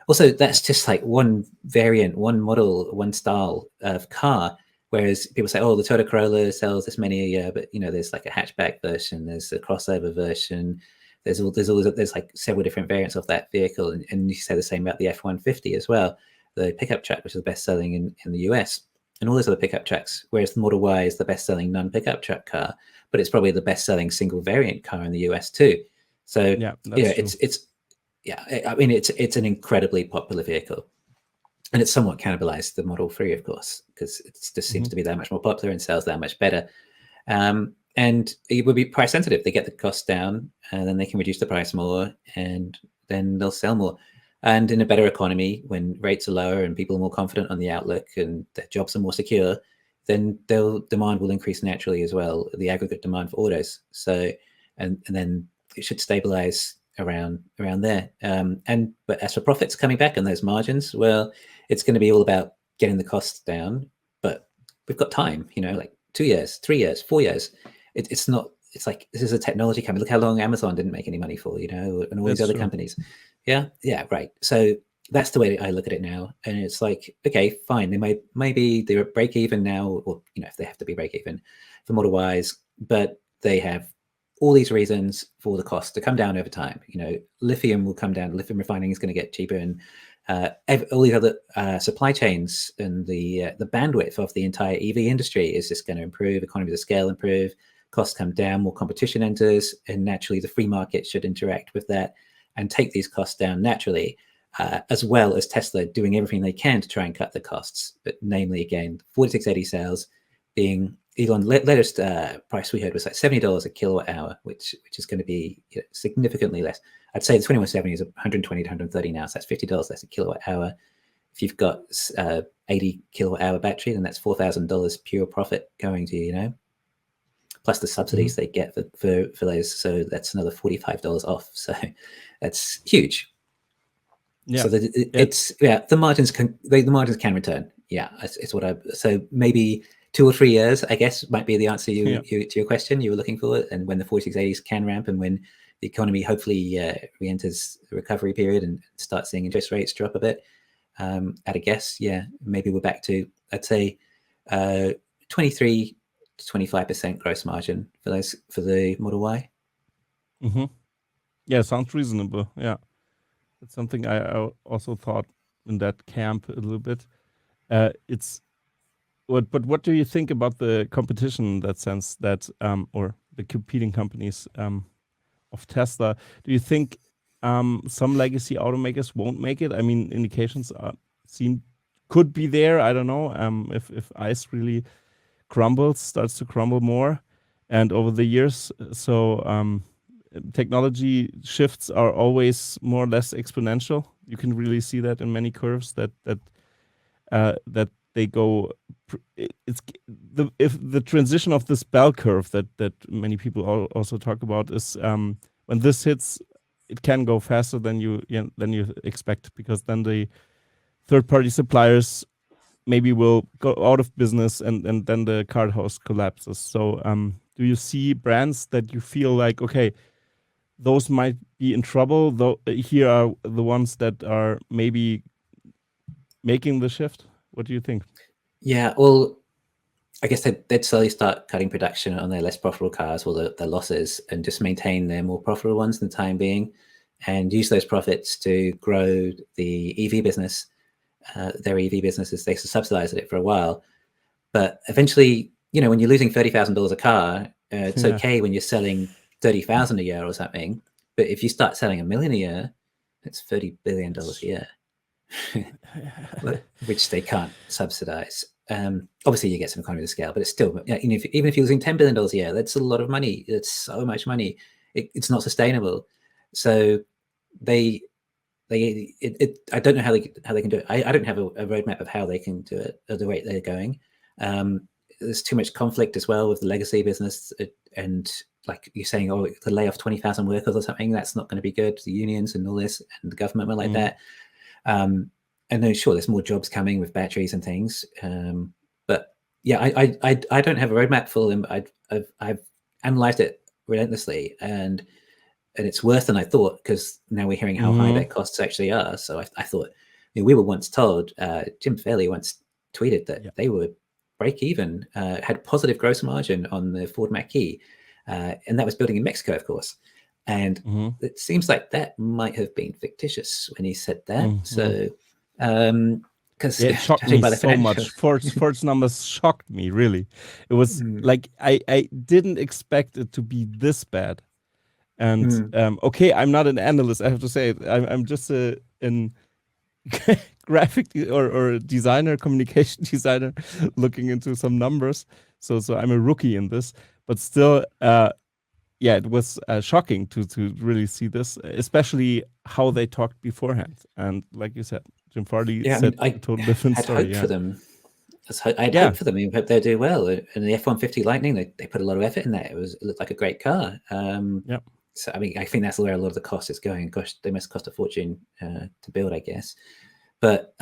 Also, that's just like one variant, one model, one style of car. Whereas people say, oh, the Toyota Corolla sells this many a year, but there's like a hatchback version, there's a crossover version, there's like several different variants of that vehicle, and you say the same about the F-150 as well, the pickup truck, which is the best selling in the US, and all those other pickup trucks. Whereas the Model Y is the best selling non-pickup truck car, but it's probably the best selling single variant car in the US too. So it's an incredibly popular vehicle. And it's somewhat cannibalized the Model 3, of course, because it just seems to be that much more popular and sells that much better. And it would be price sensitive. They get the cost down, and then they can reduce the price more, and then they'll sell more. And in a better economy, when rates are lower and people are more confident on the outlook and their jobs are more secure, then demand will increase naturally as well, the aggregate demand for autos. So, and then it should stabilize around there. But as for profits coming back and those margins, well, it's going to be all about getting the costs down, but we've got time, like 2 years, 3 years, 4 years. It's like, this is a technology company. Look how long Amazon didn't make any money for, and all these other companies. Yeah, right. So that's the way I look at it now. And it's like, okay, fine. Maybe they're break even now, or, if they have to be break even for Model Ys, but they have all these reasons for the cost to come down over time. Lithium will come down. Lithium refining is going to get cheaper, and all these other supply chains and the bandwidth of the entire EV industry is just going to improve. Economies of scale improve. Costs come down. More competition enters, and naturally, the free market should interact with that and take these costs down naturally, as well as Tesla doing everything they can to try and cut the costs. But namely, again, 4680 sales being Elon latest price we heard was like $70 a kilowatt hour, which is going to be significantly less. I'd say the 2170 is 120 to 130 now, so that's $50 less a kilowatt hour. If you've got 80 kilowatt hour battery, then that's $4,000 pure profit going to plus the subsidies they get for those. So that's another $45 off. So that's huge. Yeah. So the margins can return. Yeah, it's what so maybe 2 or 3 years, I guess, might be the answer to your question you were looking for. And when the 4680s can ramp, and when the economy hopefully re-enters the recovery period and starts seeing interest rates drop a bit, at a guess, maybe we're back to, I'd say, 23 to 25% gross margin for the Model Y. Yeah, sounds reasonable. Yeah, it's something I also thought in that camp a little bit. But what do you think about the competition in that sense, that or the competing companies of Tesla? Do you think some legacy automakers won't make it? I mean, indications could be there. I don't know if ICE really starts to crumble more, and over the years, so technology shifts are always more or less exponential. You can really see that in many curves that they go. It's if the transition of this bell curve that many people also talk about is when this hits, it can go faster than you expect, because then the third-party suppliers maybe will go out of business, and then the card house collapses. So do you see brands that you feel like, okay, those might be in trouble, though here are the ones that are maybe making the shift? What do you think? Yeah, well, I guess they'd slowly start cutting production on their less profitable cars, or their losses, and just maintain their more profitable ones in the time being, and use those profits to grow the EV business, their EV businesses. They subsidized it for a while, but eventually, when you're losing $30,000 a car, it's okay when you're selling 30,000 a year or something. But if you start selling $1 million a year, it's $30 billion a year, which they can't subsidize. Obviously, you get some economy of scale, but it's still, even if you're losing $10 billion a year, that's a lot of money. It's so much money. It's not sustainable. So I don't know how they can do it. I don't have a roadmap of how they can do it at the rate they're going. There's too much conflict as well with the legacy business, and like you're saying, to lay off 20,000 workers or something, that's not going to be good. The unions and all this, and the government were like that. And then sure, there's more jobs coming with batteries and things. But yeah, I don't have a roadmap for them. I've analyzed it relentlessly, and it's worse than I thought, because now we're hearing how high their costs actually are. So I thought, we were once told, Jim Fairley once tweeted that they were break even, had positive gross margin on the Ford Mach-E, and that was building in Mexico, of course. And it seems like that might have been fictitious when he said that. So, because it shocked me so much. Ford's numbers shocked me, really. It was like I didn't expect it to be this bad. And okay, I'm not an analyst, I have to say. I'm just an graphic or designer, communication designer, looking into some numbers. So I'm a rookie in this, but still, it was shocking to really see this, especially how they talked beforehand. And like you said, Jim Farley said a total different story. I'd hoped for them. I'd hoped for them. I hope they'll do well. And the F-150 Lightning, they put a lot of effort in that. It looked like a great car. So, I think that's where a lot of the cost is going. Gosh, they must cost a fortune to build, I guess. But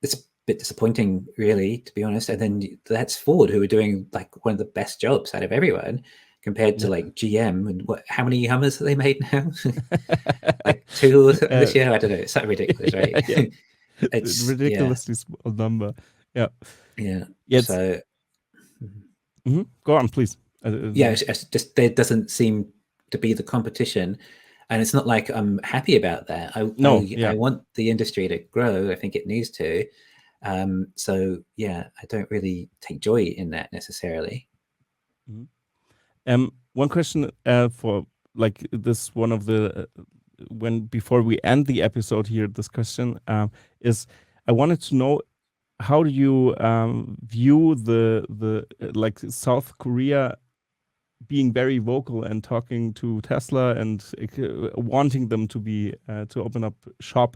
it's a bit disappointing, really, to be honest. And then that's Ford, who are doing like one of the best jobs out of everyone, compared to like GM. And how many Hummers have they made now? Like 2 this year? I don't know. It's so ridiculous, right? It's ridiculously small number. Yeah. So go on, please. It's just there doesn't seem to be the competition, and it's not like I'm happy about that. I want the industry to grow. I think it needs to. So I don't really take joy in that necessarily. One question for like this, one of the before we end the episode here, this question is, I wanted to know, how do you view the like South Korea being very vocal and talking to Tesla and wanting them to be to open up shop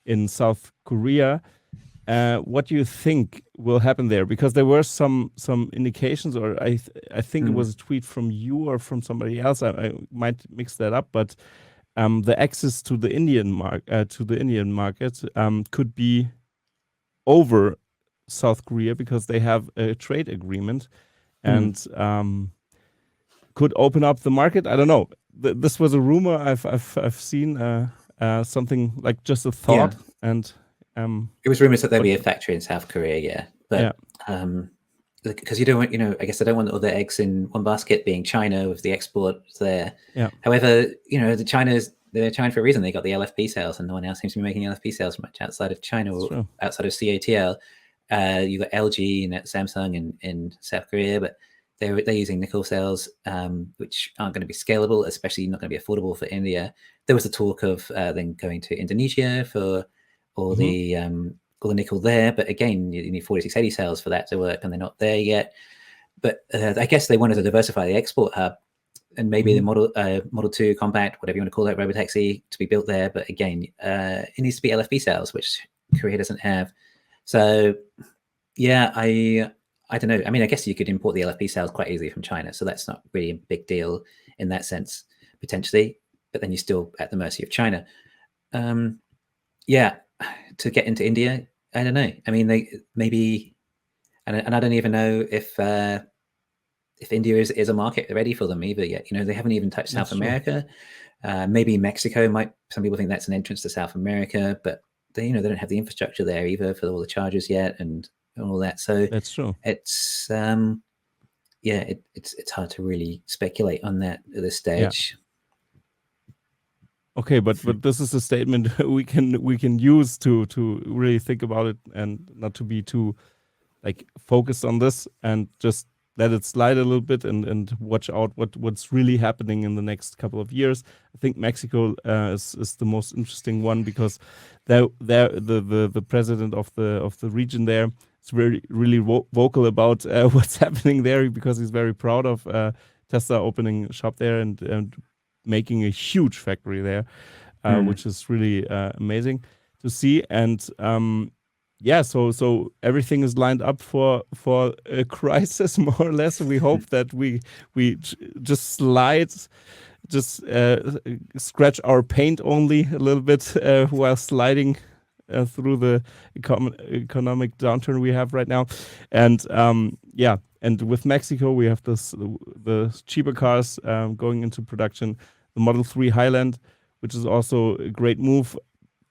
in South Korea? What do you think will happen there? Because there were some indications, or I think it was a tweet from you or from somebody else. I might mix that up, but the access to the Indian market could be over South Korea, because they have a trade agreement, and could open up the market. I don't know. This was a rumor I've seen, something like just a thought, and it was rumors that there'd be a factory in South Korea, but because you don't want, I guess I don't want all the eggs in one basket, being China with the export there. However, they're China for a reason. They got the LFP cells, and no one else seems to be making LFP cells much outside of China or outside of CATL. You got LG and Samsung in South Korea, but they're using nickel cells, which aren't going to be scalable, especially not going to be affordable for India. There was the talk of then going to Indonesia for all the nickel there, but again, you need 4680 cells for that to work, and they're not there yet. But I guess they wanted to diversify the export hub, and maybe the Model 2 compact, whatever you want to call it, robotaxi, to be built there. But again, it needs to be LFP cells, which Korea doesn't have. So Yeah, I don't know. I mean, I guess you could import the LFP cells quite easily from China, so that's not really a big deal in that sense, potentially. But then you're still at the mercy of China. Yeah, to get into India, I don't know. I mean, they maybe, and I don't even know if India is a market ready for them either yet. You know, they haven't even touched South America. Maybe Mexico might. Some people think that's an entrance to South America, but they don't have the infrastructure there either for all the chargers yet and all that. So that's true. It's it's hard to really speculate on that at this stage. Okay, but this is a statement we can use to really think about it and not to be too like focused on this and just let it slide a little bit and watch out what's really happening in the next couple of years. I think Mexico is the most interesting one because the president of the region there is really vocal about what's happening there because he's very proud of Tesla opening shop there and making a huge factory there, which is really amazing to see. And so everything is lined up for a crisis, more or less. We hope that we just scratch our paint only a little bit while sliding through the economic downturn we have right now. And and with Mexico, we have the cheaper cars going into production, the Model 3 Highland, which is also a great move.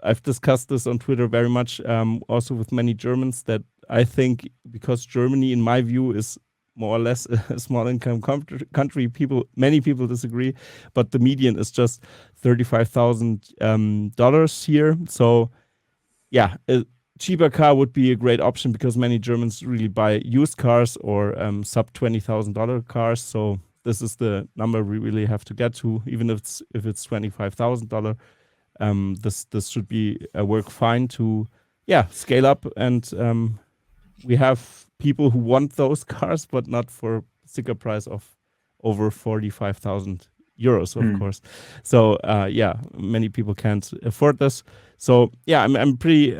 I've discussed this on Twitter very much, also with many Germans, that I think because Germany, in my view, is more or less a small income country, many people disagree, but the median is just $35,000 here. So yeah, a cheaper car would be a great option because many Germans really buy used cars or sub $20,000 cars. So this is the number we really have to get to, even if it's $25,000. This should be work fine to scale up, and we have people who want those cars, but not for sticker price of over 45,000 euros, of course. So many people can't afford this. So I'm pretty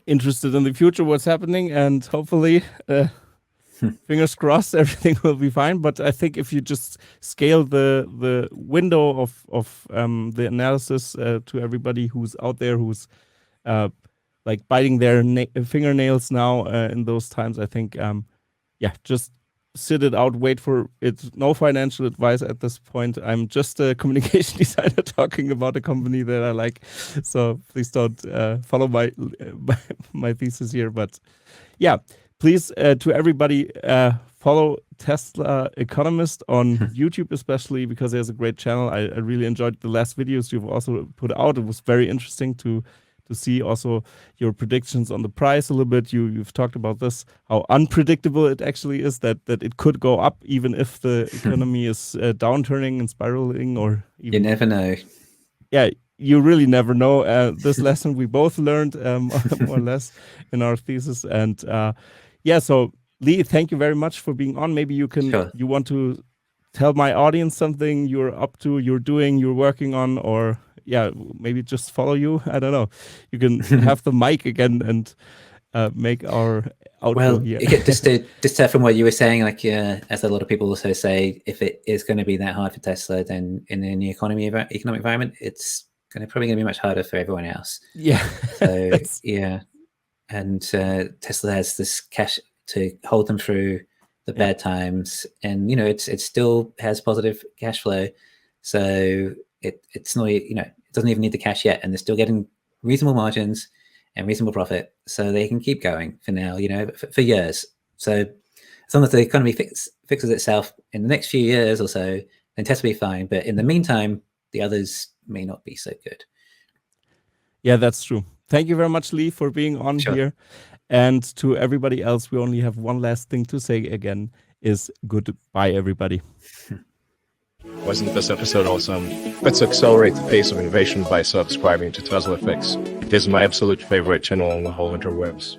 interested in the future, what's happening, and hopefully fingers crossed everything will be fine. But I think if you just scale the window of the analysis to everybody who's out there who's like biting their fingernails now in those times, I think just sit it out, wait for it. No financial advice at this point. I'm just a communication designer talking about a company that I like, so please don't follow my thesis here. But please, to everybody, follow Tesla Economist on YouTube, especially because there's a great channel. I really enjoyed the last videos you've also put out. It was very interesting to see also your predictions on the price a little bit. You've talked about this, how unpredictable it actually is, that it could go up even if the economy is downturning and spiraling, or even, you never know. Yeah, you really never know. This lesson we both learned more or less in our thesis. And so Lee, thank you very much for being on. Maybe you want to tell my audience something you're up to, you're working on, or maybe just follow you. I don't know. You can have the mic again and make our outro here. Just from what you were saying, like as a lot of people also say, if it is going to be that hard for Tesla, then in the economic environment, it's probably going to be much harder for everyone else. Yeah. So and Tesla has this cash to hold them through the bad times, and it still has positive cash flow. So it's not, it doesn't even need the cash yet, and they're still getting reasonable margins and reasonable profit, so they can keep going for now, for years. So as long as the economy fixes itself in the next few years or so, then Tesla will be fine. But in the meantime, the others may not be so good. Yeah, that's true. Thank you very much, Lee, for being on here. And to everybody else, we only have one last thing to say again, is goodbye, everybody. Wasn't this episode awesome? Let's accelerate the pace of innovation by subscribing to Tesla Fix. It is my absolute favorite channel on the whole interwebs.